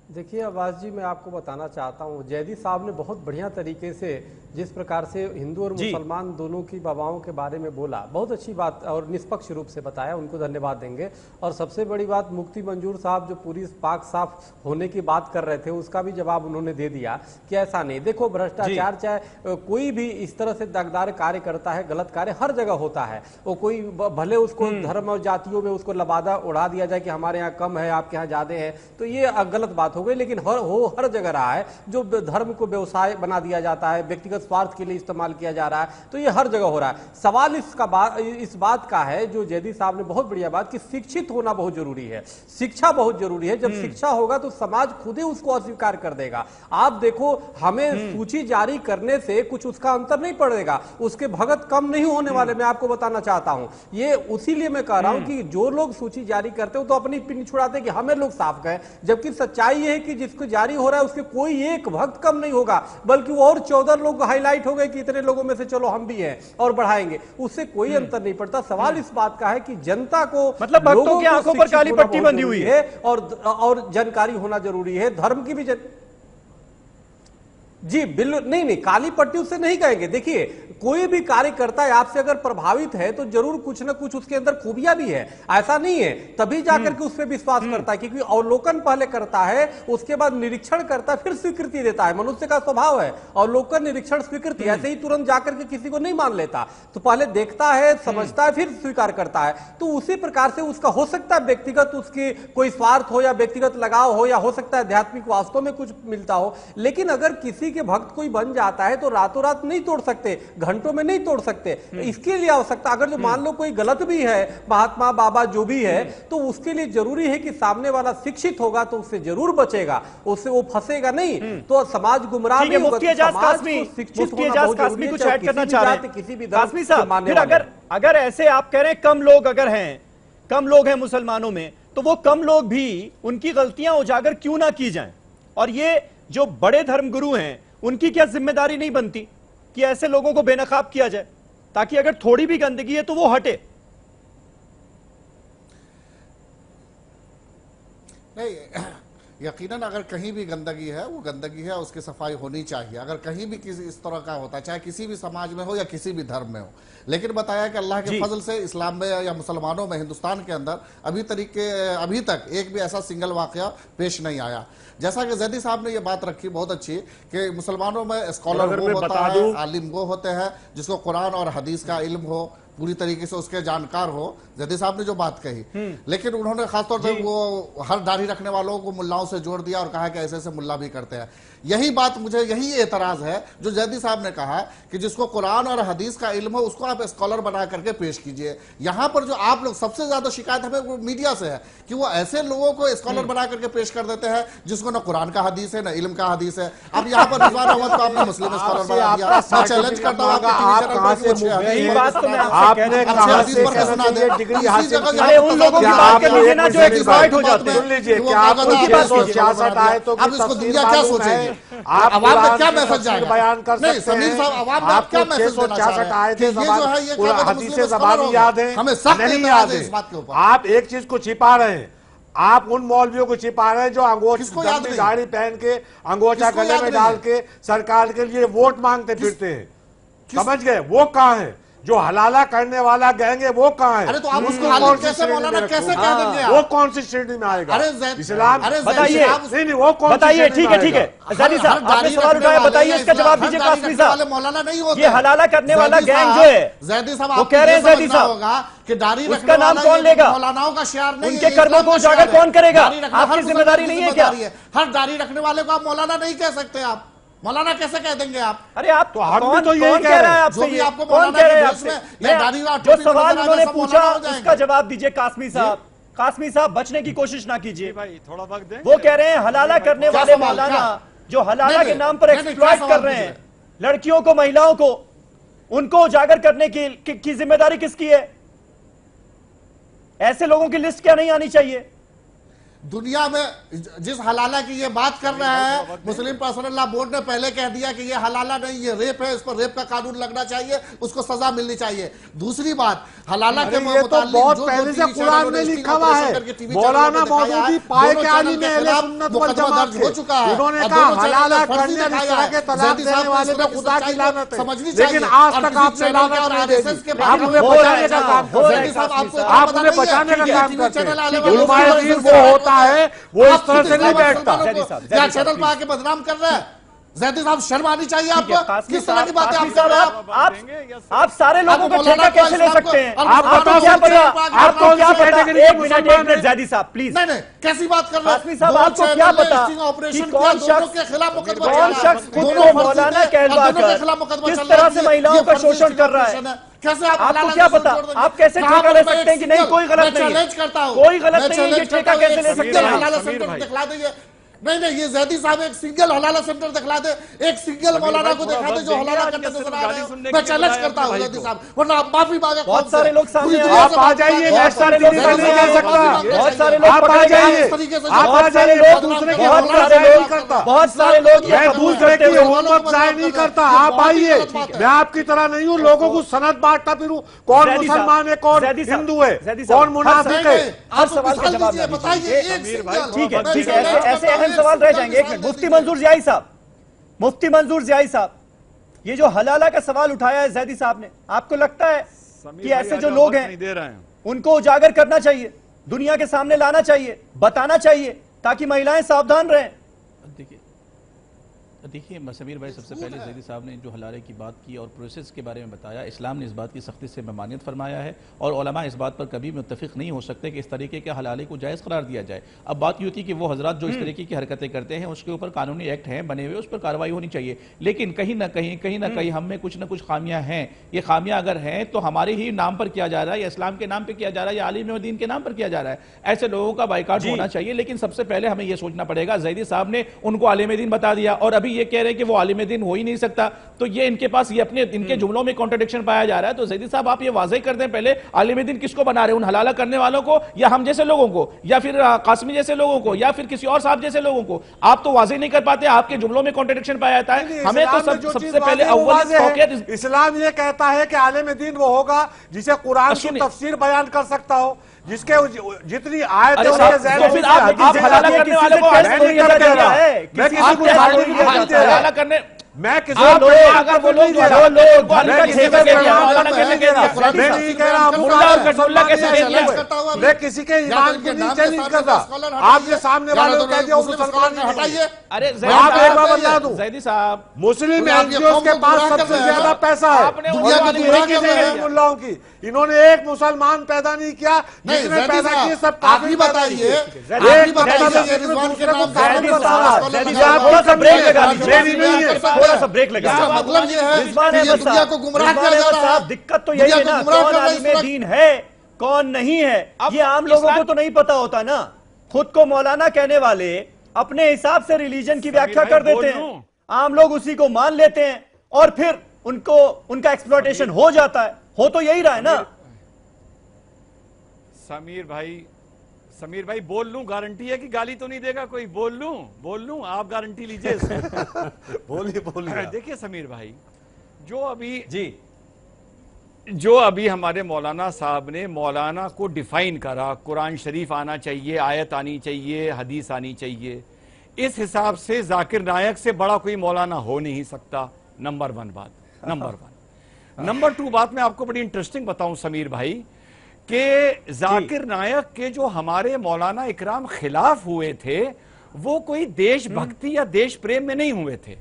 S8: देखिए अब्बास जी, मैं आपको बताना चाहता हूँ, जैदी साहब ने बहुत बढ़िया तरीके से जिस प्रकार से हिंदू और मुसलमान दोनों की बाबाओं के बारे में बोला, बहुत अच्छी बात और निष्पक्ष रूप से बताया, उनको धन्यवाद देंगे। और सबसे बड़ी बात, मुफ्ती मंजूर साहब जो पूरी पाक साफ होने की बात कर रहे थे, उसका भी जवाब उन्होंने दे दिया कि ऐसा नहीं। देखो, भ्रष्टाचार चाहे कोई भी इस तरह से दागदार कार्य करता है, गलत कार्य हर जगह होता है। वो कोई भले उसको धर्म और जातियों में उसको लबादा उड़ा दिया जाए कि हमारे यहाँ कम है, आपके यहाँ ज्यादा है, तो ये गलत बात हो गई। लेकिन हर जगह रहा है जो धर्म को व्यवसाय बना दिया जाता है, व्यक्तिगत स्वार्थ के लिए इस्तेमाल किया जा रहा है, तो ये हर जगह हो रहा है। सवाल इस बात का है, जो जैदी साहब ने बहुत बढ़िया बात कि शिक्षित होना बहुत जरूरी है, शिक्षा बहुत जरूरी है। जब शिक्षा होगा तो समाज खुद ही उसको अस्वीकार कर देगा। आप देखो, हमें सूची जारी करने से कुछ उसका अंतर नहीं पड़ेगा, उसके भगत कम नहीं होने वाले, मैं आपको बताना चाहता हूं। ये उसीलिए मैं कह रहा हूं कि जो लोग सूची जारी करते हो तो अपनी पिन छुड़ाते कि हमें लोग साफ कहें, जबकि सच्चाई ये है कि जिसको जारी हो रहा है उसके कोई एक भक्त कम नहीं होगा, बल्कि वो और 14 लोग हाईलाइट हो गए कि इतने लोगों में से चलो हम भी हैं और बढ़ाएंगे, उससे कोई अंतर नहीं पड़ता। सवाल इस बात का है कि जनता को,
S1: मतलब भक्तों की आंखों पर काली पट्टी बंधी हुई है
S8: और जानकारी होना जरूरी है, धर्म की भी जी बिल्कुल नहीं, काली पट्टी उससे नहीं कहेंगे। देखिए, कोई भी कार्य करता है आपसे अगर प्रभावित है तो जरूर कुछ ना कुछ उसके अंदर खूबियां भी है, ऐसा नहीं है, तभी जाकर के उस पर विश्वास करता है, क्योंकि अवलोकन पहले करता है, उसके बाद निरीक्षण करता है, फिर स्वीकृति देता है। मनुष्य का स्वभाव है अवलोकन, निरीक्षण, स्वीकृति, ऐसे ही तुरंत जाकर के किसी को नहीं मान लेता, तो पहले देखता है, समझता है, फिर स्वीकार करता है। तो उसी प्रकार से उसका हो सकता है व्यक्तिगत उसकी कोई स्वार्थ हो या व्यक्तिगत लगाव हो, या हो सकता है आध्यात्मिक वास्तव में कुछ मिलता हो, लेकिन अगर किसी के भक्त कोई बन जाता है तो रातों रात नहीं तोड़ सकते, घंटों में नहीं तोड़ सकते। इसके लिए आवश्यकता, अगर जो मान लो कोई गलत भी है, महात्मा बाबा जो भी है, तो उसके लिए जरूरी है कि सामने वाला शिक्षित होगा तो उससे जरूर बचेगा, उससे वो फंसेगा नहीं, तो समाज गुमराह नहीं होगा।
S1: मुफ्ती एजाज कासमी कुछ ऐड करना चाह रहे हैं, किसी भी कासमी साहब, फिर अगर ऐसे आप कह रहे हैं कम लोग हैं मुसलमानों में, तो वो कम लोग भी उनकी गलतियां उजागर क्यों ना की जाएं, और ये जो बड़े धर्मगुरु हैं उनकी क्या जिम्मेदारी नहीं बनती कि ऐसे लोगों को बेनकाब किया जाए, ताकि अगर थोड़ी भी गंदगी है तो वो हटे?
S10: नहीं, यकीनन अगर कहीं भी गंदगी है, वो गंदगी है, उसकी सफाई होनी चाहिए। अगर कहीं भी किसी इस तरह का होता है, चाहे किसी भी समाज में हो या किसी भी धर्म में हो, लेकिन बताया कि अल्लाह के फजल से इस्लाम में या मुसलमानों में, हिंदुस्तान के अंदर अभी तक एक भी ऐसा सिंगल वाकया पेश नहीं आया। जैसा कि जैदी साहब ने ये बात रखी बहुत अच्छी कि मुसलमानों में स्कॉलर वो होता है, आलिम वो होते हैं जिसको कुरान और हदीस का इल्म हो, पूरी तरीके से उसके जानकार हो। जैदी साहब ने जो बात कही, लेकिन उन्होंने खासतौर पर वो हर दाढ़ी रखने वालों को मुल्लाओं से जोड़ दिया और कहा कि ऐसे ऐसे मुल्ला भी करते हैं। यही बात मुझे, यही एतराज है जो जैदी साहब ने कहा कि जिसको कुरान और हदीस का इल्म हो उसको आप स्कॉलर बना करके पेश कीजिए। यहाँ पर जो आप लोग सबसे ज्यादा शिकायत हमें वो मीडिया से है कि वो ऐसे लोगों को स्कॉलर बना करके पेश कर देते हैं जिसको न कुरान का हदीस है, न इल्म का हदीस है। अब यहाँ पर रिजवान अहमद को आपने मुस्लिम स्कॉलर बना दिया। मैं चैलेंज करता हूँ क्या सोचेंगे, आवाम में क्या मैसेज जाएगा?
S12: बयान कर सकते हैं
S10: समीर साहब, आवाम में आप क्या मैसेज देना चाह रहे हैं?
S12: आए थे, ये जो है ये हदीसे ज़बानी याद है,
S10: हमें सब
S12: नहीं याद है इस बात के ऊपर। आप एक चीज को छिपा रहे हैं, आप उन मौलवियों को छिपा रहे हैं जो अंगोछा दाढ़ी पहन के, अंगोछा गले में डाल के सरकार के लिए वोट मांगते फिरते हैं। समझ गए? वो कहाँ है जो हलाला करने वाला गैंग है वो कहाँ है?
S10: अरे तो आप उसको हालिद कैसे मौलाना कैसे कह देंगे आप?
S12: वो कौन सी श्रेणी में आएगा?
S10: अरे
S12: इस्लाम
S1: बताइए,
S12: नहीं वो कौन
S1: बताइए, ठीक है ठीक है, ज़ैदी साहब आपने सवाल उठाया, बताइए इसका जवाब दीजिए कासमी साहब।
S10: मौलाना नहीं होते,
S1: ये हलाला करने वाला गैंग जो है
S10: ज़ैदी साहब
S1: वो कह रहे हैं, ज़ैदी साहब
S10: होगा कि दाढ़ी
S1: उसका नाम कौन लेगा?
S10: मौलानाओं का शियार नहीं,
S1: उनके कर्मों को उजागर कौन करेगा? आपकी जिम्मेदारी नहीं है क्या?
S10: हर दाढ़ी रखने वाले को आप मौलाना नहीं कह सकते, आप मौलाना कैसे कह देंगे आप?
S1: अरे आप
S12: तो हम
S1: कौन
S12: तो यही
S1: कह रहा है आपसे?
S10: ये आपको
S1: कौन
S10: मौलाना
S1: कह रहा है
S10: के
S1: आपसे?
S10: भेष में या दाढ़ी वाला
S1: जो
S10: टोपी
S1: सवाल
S10: में
S1: उन्होंने
S10: सब
S1: पूछा
S10: मौलाना हो जाएंगे।
S1: उसका जवाब दीजिए कासमी साहब। कासमी साहब बचने की कोशिश ना कीजिए
S11: भाई, थोड़ा वक्त दें।
S1: वो कह रहे हैं हलाला करने
S10: क्या
S1: वाले
S10: सवाल,
S1: मौलाना
S10: क्या?
S1: जो हलाला
S10: नहीं,
S1: के नाम पर
S10: नहीं, नहीं, क्या
S1: एक्सप्लॉइट कर
S10: सवाल
S1: रहे हैं लड़कियों को, महिलाओं को, उनको उजागर करने की जिम्मेदारी किसकी है? ऐसे लोगों की लिस्ट क्या नहीं आनी चाहिए?
S10: दुनिया में जिस हलाला की ये बात कर रहे हैं, मुस्लिम पर्सनल लॉ बोर्ड ने पहले कह दिया कि ये हलाला नहीं, ये रेप है, इस पर रेप का कानून लगना चाहिए, उसको सजा मिलनी चाहिए। दूसरी बात, हलाला के
S12: ये तो बहुत पहले से कुरान में लिखा हुआ है। मौलाना मौदूदी पाए के आली में अहले सुन्नत वल जमात
S10: हो चुका है।
S12: उन्होंने कहा हलाला करने और इस तरह के तलाक देने वाले पे खुदा की लानत है, लेकिन आज तक आपने लानत नहीं देखी। आप उन्हें बचाने का काम करते हैं, आप उन्हें बचाने का काम करते हैं। उलमाए दीन वो होता है, वो इस तरह से नहीं बैठता।
S10: क्या चैनल पर आके बदनाम कर रहे हैं? ज़ैदी साहब शर्म आनी चाहिए आपको। किस तरह की बातें आप कर रहे हैं?
S1: आप सारे लोगों को ठेका कैसे ले सकते हैं?
S12: आपको
S1: क्या पता?
S12: आपको क्या पता?
S1: एक मिनट ज़ैदी साहब प्लीज।
S10: नहीं, कैसी बात कर रहे हैं?
S1: कासमी साहब आपको क्या पता कि कौन शख्स खुद को मौलाना कहलवा कर किस तरह से महिलाओं का शोषण कर रहा है?
S10: कैसे
S1: आपको क्या पता? आप कैसे ठेका ले सकते हैं कि नहीं कोई गलत नहीं है? कोई गलत नहीं है, ये ठेका कैसे ले सकते हैं?
S10: हलाला सेंटर दिखला दीजिए। नहीं, ये ज़ैदी साहब एक सिंगल हलाला सेंटर दिखला दे, एक सिंगल मौलाना को दिखा दे जो हलाला करते नजर आ रहे हैं। मैं चैलेंज करता हूं ज़ैदी साहब, वरना आप माफी मांगे।
S1: बहुत सारे लोग सामने
S12: आप आ जाइए, बहुत सारे लोग नहीं कर सकता।
S1: बहुत सारे लोग
S12: आप आ जाइए, आप आ जाइए, मैं दूसरे की हुर्मत जाहिर नहीं करता।
S1: बहुत सारे लोग
S12: मैं दूसरे की हुर्मत जाहिर नहीं करता। आप आइए, मैं आपकी तरह नहीं हूँ लोगों को सनद बांटता फिरूं, कौन मुसलमान है, कौन हिंदू है, कौन मुनाफिक है।
S1: हर सवाल का जवाब
S10: बताइए।
S1: ठीक है, ठीक है, ऐसे अहम सवाल रह जाएंगे। मुफ्ती मंजूर ज़ियाई साहब, मुफ्ती मंजूर ज़ियाई साहब, ये जो हलाला का सवाल उठाया है ज़ैदी साहब ने, आपको लगता है कि ऐसे जो लोग हैं उनको उजागर करना चाहिए, दुनिया के सामने लाना चाहिए, बताना चाहिए ताकि महिलाएं सावधान रहें?
S7: देखिए समीर भाई, सबसे पहले ज़ैदी साहब ने जो हलाले की बात की और प्रोसेस के बारे में बताया, इस्लाम ने इस बात की सख्ती से ममानियत फरमाया है और उलमा इस बात पर कभी मुत्तफिक नहीं हो सकते कि इस तरीके के हलाले को जायज़ करार दिया जाए। अब बात ये होती है कि वो हजरात जो इस तरीके की हरकतें करते हैं उसके ऊपर कानूनी एक्ट हैं बने हुए, उस पर कार्रवाई होनी चाहिए, लेकिन कहीं ना कहीं हम में कुछ ना कुछ खामियां हैं। ये खामियां अगर हैं तो हमारे ही नाम पर किया जा रहा है, या इस्लाम के नाम पर किया जा रहा है, या आलिम दीन के नाम पर किया जा रहा है। ऐसे लोगों का बाइकाट होना चाहिए, लेकिन सबसे पहले हमें यह सोचना पड़ेगा, ज़ैदी साहब ने उनको आलिम दीन बता दिया और अभी ये कह रहे हैं कि वो आलिम दिन हो ही नहीं सकता, तो ये इनके पास ये अपने इनके जुमलों में कॉन्ट्रडिक्शन पाया जा रहा है। तो ज़ैदी साहब आप ये वाज़ेह कर दें पहले, आलिम दिन किसको बना रहे हैं, उन हलाला करने वालों को या हम जैसे लोगों को या फिर कासमी जैसे लोगों को या फिर किसी और साहब जैसे लोगों को? आप तो वाज़ेह नहीं कर पाते, आपके जुमलों में कॉन्ट्रडिक्शन पाया जाता है। हमें तो सबसे पहले अव्वल
S12: इस्लाम ये कहता है कि आलिम दिन वो होगा जिसे कुरान की तफसीर बयान कर सकता हो, जिसके जितनी आयत है
S7: आप हलाला करने वाले को मैं किसी को हलाला करने
S12: मैं किसी मैं किसी के ईमान को नहीं चैलेंज करता। आपके सामने वाले को कह दिया मुसलमान हटाइए।
S7: अरे
S12: आप एक बात बता दूं,
S7: ज़ैदी साहब
S12: मुस्लिम एनजीओ के पास सबसे ज्यादा पैसा है मुल्लाओं की। इन्होंने एक मुसलमान पैदा नहीं किया, जिसने पैदा किए सब
S10: काफी बताइए।
S1: थोड़ा सा ब्रेक लगा,
S10: मतलब ये है कि ये दुनिया को गुमराह किया जा रहा है।
S1: दिक्कत तो यही है ना, कौन आलिम दीन है कौन नहीं है, ये आम लोगों को तो नहीं पता होता ना। खुद को मौलाना कहने वाले अपने हिसाब से रिलीजन की व्याख्या कर देते हैं, आम लोग उसी को मान लेते हैं और फिर उनको उनका एक्सप्लॉयटेशन हो जाता है। हो तो यही रहा है ना।
S11: समीर भाई बोल लूं, गारंटी है कि गाली तो नहीं देगा कोई? बोल लूं आप गारंटी लीजिए।
S12: बोलिए।
S11: देखिए समीर भाई, जो अभी हमारे मौलाना साहब ने मौलाना को डिफाइन करा, कुरान शरीफ आना चाहिए, आयत आनी चाहिए, हदीस आनी चाहिए, इस हिसाब से जाकिर नायक से बड़ा कोई मौलाना हो नहीं सकता। नंबर 1 बात। नंबर 1 नंबर 2 बात मैं आपको बड़ी इंटरेस्टिंग बताऊं समीर भाई कि जाकिर नायक के जो हमारे मौलाना इकराम खिलाफ हुए थे वो कोई देशभक्ति या देश प्रेम में नहीं हुए थे।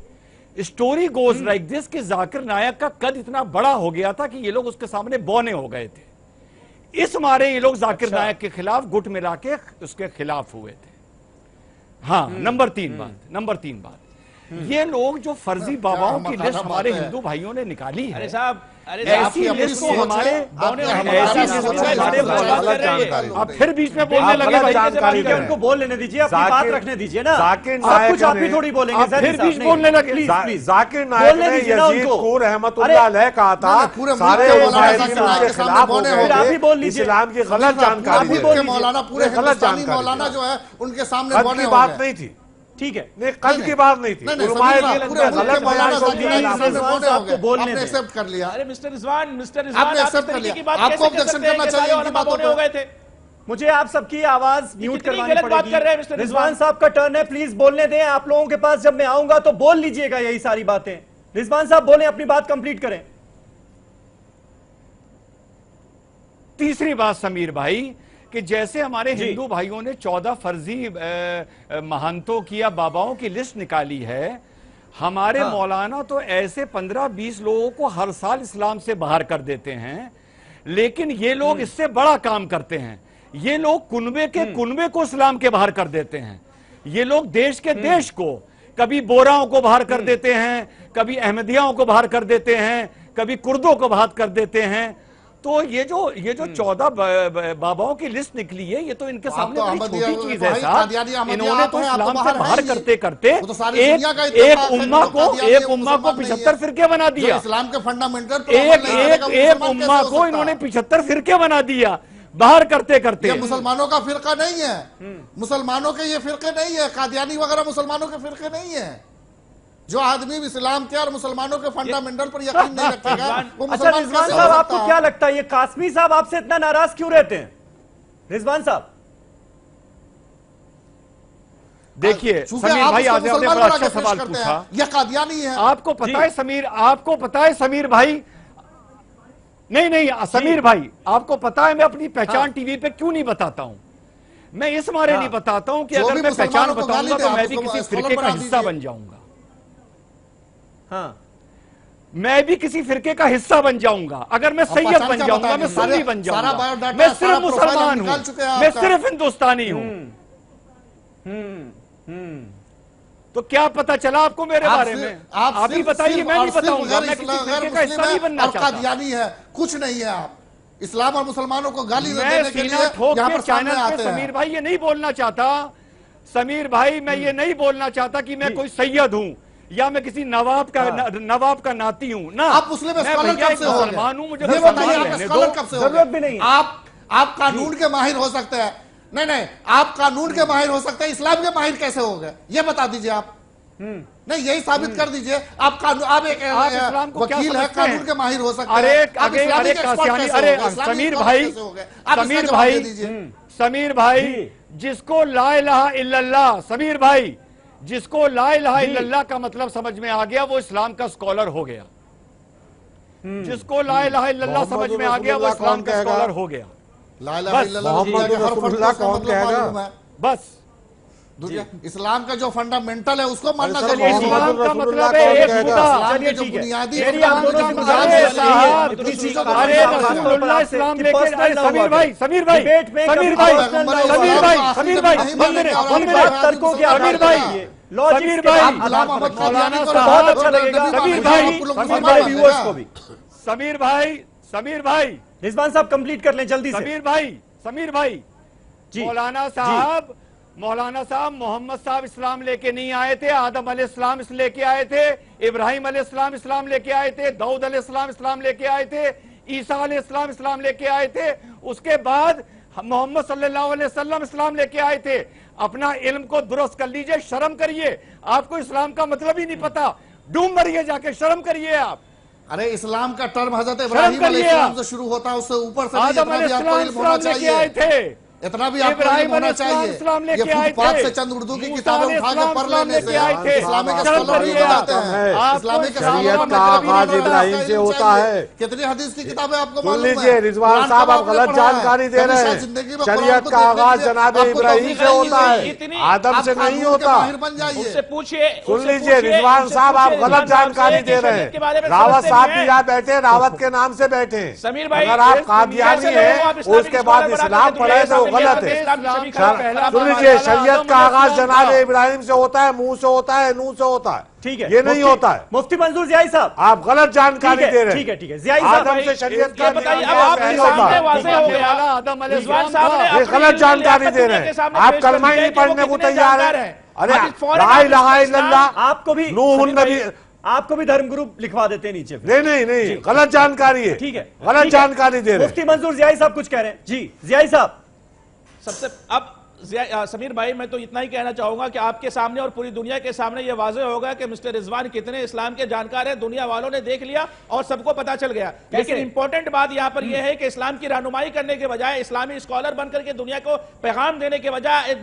S11: स्टोरी गोज लाइक दिस कि जाकिर नायक का कद इतना बड़ा हो गया था कि ये लोग उसके सामने बौने हो गए थे, इस मारे ये लोग जाकिर नायक के खिलाफ गुट मिला के उसके खिलाफ हुए थे। हाँ, नंबर 3 बात ये लोग जो फर्जी बाबाओं की लिस्ट हमारे हिंदू भाइयों ने निकाली है, ऐसी लिस्ट को हमारे आप फिर बीच में बोलने लगे,
S1: उनको बोल लेने दीजिए, अपनी बात रखने दीजिए ना।
S12: जाकिर
S1: नायक कुछ आप भी थोड़ी बोलेंगे,
S11: फिर बीच बोलने लगे।
S12: जाकिर नायक ने यजीद को रहमतुल्लाह अलैह कहा था, सारे के खिलाफ हो गए, इस्लाम की गलत जानकारी,
S10: मौलाना पूरे हिंदुस्तानी मौलाना जो है उनके सामने
S12: की बात नहीं थी,
S1: ठीक है,
S12: नहीं कल की बात नहीं थी,
S10: आपको बोल लिया।
S7: अरे मिस्टर रिजवान
S10: आपने एक्सेप्ट कर लिया, आपको ऑब्जेक्शन करना चाहिए इनकी बातों पे।
S7: हो गए थे।
S1: मुझे आप सबकी आवाज म्यूट करवानी
S7: गलत बात कर रहे हैं
S1: पड़ेगी।
S7: मिस्टर
S1: रिजवान साहब का टर्न है, प्लीज बोलने दें। आप लोगों के पास जब मैं आऊंगा तो बोल लीजिएगा यही सारी बातें। रिजवान साहब बोलें, अपनी बात कंप्लीट करें।
S11: तीसरी बात समीर भाई कि जैसे हमारे हिंदू भाइयों ने 14 फर्जी महंतों की या बाबाओं की लिस्ट निकाली है, हमारे मौलाना तो ऐसे 15-20 लोगों को हर साल इस्लाम से बाहर कर देते हैं। लेकिन ये लोग इससे बड़ा काम करते हैं, ये लोग कुनबे को इस्लाम के बाहर कर देते हैं। ये लोग देश के देश को, कभी बोराओं को बाहर कर देते हैं, कभी अहमदियाओं को बाहर कर देते हैं, कभी कुर्दों को बाहर कर देते हैं। तो ये जो 14 बाबाओं की लिस्ट निकली है, ये तो इनके सामने बड़ी छोटी चीज है साहब। इन्होंने तो इस्लाम से बाहर करते करते एक उम्मा को 75 फिरके बना दिया।
S10: इस्लाम के फंडामेंटल
S11: एक उम्मा को इन्होंने 75 फिरके बना दिया बाहर करते करते।
S10: ये मुसलमानों का फिरका नहीं है, मुसलमानों के ये फिरके नहीं है, कादियानी वगैरह मुसलमानों के फिरके नहीं है। जो आदमी इस्लाम के और मुसलमानों के फंडामेंटल पर यकीन नहीं रखेगा वो मुसलमान।
S1: रिजवान साहब, आपको क्या लगता है ये कासमी साहब आपसे इतना नाराज क्यों रहते हैं? रिजवान साहब
S11: देखिए, समीर भाई आज आपने बड़ा अच्छा सवाल पूछा।
S10: यह कादियानी है।
S11: आपको पता है समीर, आपको पता है समीर भाई, नहीं समीर भाई, आपको पता है मैं अपनी पहचान टीवी पे क्यों नहीं बताता हूं? मैं इस मारे नहीं बताता हूं कि अगर मैं पहचान बताऊंगा तो मैं भी किसी फिरके का हिस्सा बन जाऊंगा। मैं भी किसी फिरके का हिस्सा बन जाऊंगा। अगर मैं सैयद बन जाऊंगा, मैं सुन्नी बन जाऊंगा, मैं सिर्फ मुसलमान हूं, मैं सिर्फ हिंदुस्तानी हूं। तो क्या पता चला आपको मेरे बारे में? आप ही बताइए, मैं नहीं बताऊंगा। मैं किसी फिरके का हिस्सा नहीं बनना चाहता।
S10: कादियानी है, कुछ नहीं है। आप इस्लाम और मुसलमानों को गाली देने के लिए
S11: ठोक के चैनल पे समीर भाई ये नहीं बोलना चाहता, समीर भाई मैं ये नहीं बोलना चाहता कि मैं कोई सैयद हूं या मैं किसी नवाब का नाती हूं ना।
S10: आप मुस्लिम स्कॉलर कब से हो गए?
S11: मुझे
S10: ये बताइए, आप स्कॉलर कब से हो गए?
S1: जरूरत भी नहीं।
S10: आप कानून के माहिर हो सकते हैं। नहीं, आप कानून के माहिर हो सकते हैं, इस्लाम के माहिर कैसे हो गए ये बता दीजिए आप। नहीं, यही साबित कर दीजिए। आप एक वकील है, कानून के माहिर हो सकते हैं।
S11: समीर भाई जिसको ला इलाहा इल्लल्लाह, समीर भाई जिसको ला इलाहा इल्लल्लाह का मतलब समझ में आ गया वो इस्लाम का स्कॉलर हो गया। जिसको ला इलाहा इल्लल्लाह समझ में आ गया वो इस्लाम का स्कॉलर हो गया।
S10: ला इलाहा इल्लल्लाह कौन कहेगा?
S11: बस
S10: इस्लाम का जो फंडामेंटल है उसको मानना
S11: चाहिए। इस्लाम का मतलब है एक खुदा,
S10: जो बुनियादी
S11: इस्लाम लेके समीर भाई समीर भाई
S1: रिजवान साहब कंप्लीट कर लें जल्दी से।
S11: समीर भाई मौलाना साहब मोहम्मद साहब इस्लाम लेके नहीं आए थे, आदम अलैहिस्सलाम लेके आए थे, इब्राहिम अलैहिस्सलाम इस्लाम लेके आए थे, दाऊद अलैहिस्सलाम इस्लाम लेके आए थे, ईसा अलैहिस्सलाम इस्लाम लेके आए थे, उसके बाद मोहम्मद सल्लल्लाहु अलैहि वसल्लम इस्लाम लेके आए थे। अपना इल्म को दुरुस्त कर लीजिए, शर्म करिए। आपको इस्लाम का मतलब ही नहीं पता, डूब मरिए जाके, शर्म करिए आप।
S10: अरे इस्लाम का टर्म हजरत इब्राहिम अलैहिस्सलाम से शुरू होता है, उससे ऊपर से
S11: आदम अलैहिस्सलाम इस्लाम लेके आए थे।
S10: इतना भी आपको नहीं होना चाहिए। ये फुटपाथ से चंद उर्दू की किताबें उठा के पढ़ लेने से इस्लामिक स्कॉलर नहीं बनाते हैं। इस्लामिक
S12: शरीयत का आगाज इब्राहिम से होता है।
S10: कितनी हदीस की किताबें आपको
S12: सुन लीजिए रिजवान साहब, आप गलत जानकारी दे रहे हैं। शरीयत का आगाज जनाब इब्राहिम से होता है, आदम से नहीं होता।
S13: उससे पूछिए।
S12: सुन लीजिए रिजवान साहब, आप गलत जानकारी दे रहे हैं। रावत साहब भी यहाँ बैठे, रावत के नाम से बैठे।
S13: समीर भाई,
S12: अगर आप कादियानी हैं उसके बाद इस्लाम पढ़े तो गलत है। सुन लीजिए, शरीयत का आगाज जनाब इब्राहिम से होता है, मुंह से होता है, नूह से होता है।
S1: ठीक है,
S12: ये नहीं होता है।
S1: मुफ्ती मंजूर जियाई साहब,
S12: आप गलत जानकारी दे रहे हैं।
S1: ठीक है, ठीक है जियाई साहब,
S12: आदम से शरीयत का
S13: बताइए। अब आपके सामने वाज़ेह हो गया, रिजवान साहब ने
S12: ये गलत जानकारी दे रहे हैं। आप कलमा ही नहीं पढ़ने को तैयार है। अरे ला इलाहा इल्लल्लाह,
S1: आपको भी
S12: नूहुन नबी,
S1: आपको भी धर्मगुरु लिखवा देते हैं नीचे।
S12: नहीं, गलत जानकारी है।
S1: ठीक है,
S12: गलत जानकारी दे रहे हैं।
S1: मुफ्ती मंजूर जियाई साहब कुछ कह रहे हैं। जी जियाई साहब,
S13: सबसे अब समीर भाई, मैं तो इतना ही कहना चाहूंगा कि आपके सामने और पूरी दुनिया के सामने यह वाज़ेह होगा कि मिस्टर रिजवान कितने इस्लाम के जानकार हैं। दुनिया वालों ने देख लिया और सबको पता चल गया। लेकिन इंपॉर्टेंट बात यहां पर यह है कि इस्लाम की रहनुमाई करने के बजाय, इस्लामी स्कॉलर बनकर के दुनिया को पैगाम देने के बजाय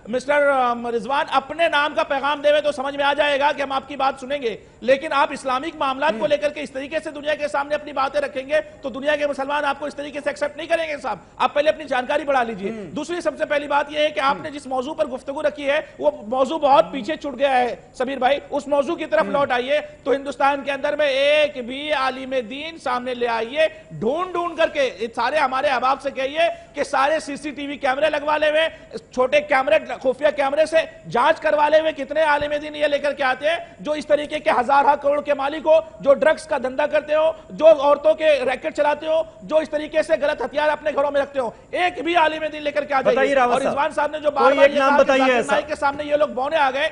S13: मिस्टर रिजवान अपने नाम का पैगाम देवे तो समझ में आ जाएगा कि हम आपकी बात सुनेंगे। लेकिन आप इस्लामिक मामलात को लेकर के इस तरीके से दुनिया के सामने अपनी बातें रखेंगे तो दुनिया के मुसलमान आपको इस तरीके से एक्सेप्ट नहीं करेंगे। साहब, आप पहले अपनी जानकारी बढ़ा लीजिए। दूसरी सबसे पहली बात यह है कि आपने जिस मौजू पर गुफ्तगू रखी है वो मौजू बहुत पीछे छूट गया है। समीर भाई, उस मौजू की तरफ लौट आइए। तो हिंदुस्तान के अंदर में एक भी आलिम दीन सामने ले आइए, ढूंढ करके सारे हमारे अहबाब से कहिए कि सारे सीसीटीवी कैमरे लगवा ले हुए, छोटे कैमरे, खुफिया कैमरे से जांच करवा ले हुए। कितने आलिम दीन ये लेकर के आते हैं जो इस तरीके के हजार करोड़ के मालिक हो, जो ड्रग्स का धंधा करते हो, जो औरतों के रैकेट चलाते हो, जो इस तरीके से गलत हथियार अपने घरों में रखते हो। एक भी आलिम दीन लेकर के आ जाइए। और रिजवान साहब ने जो बार बार
S1: नाम बताइए ऐसा
S13: के सामने ये लोग बौने आ गए,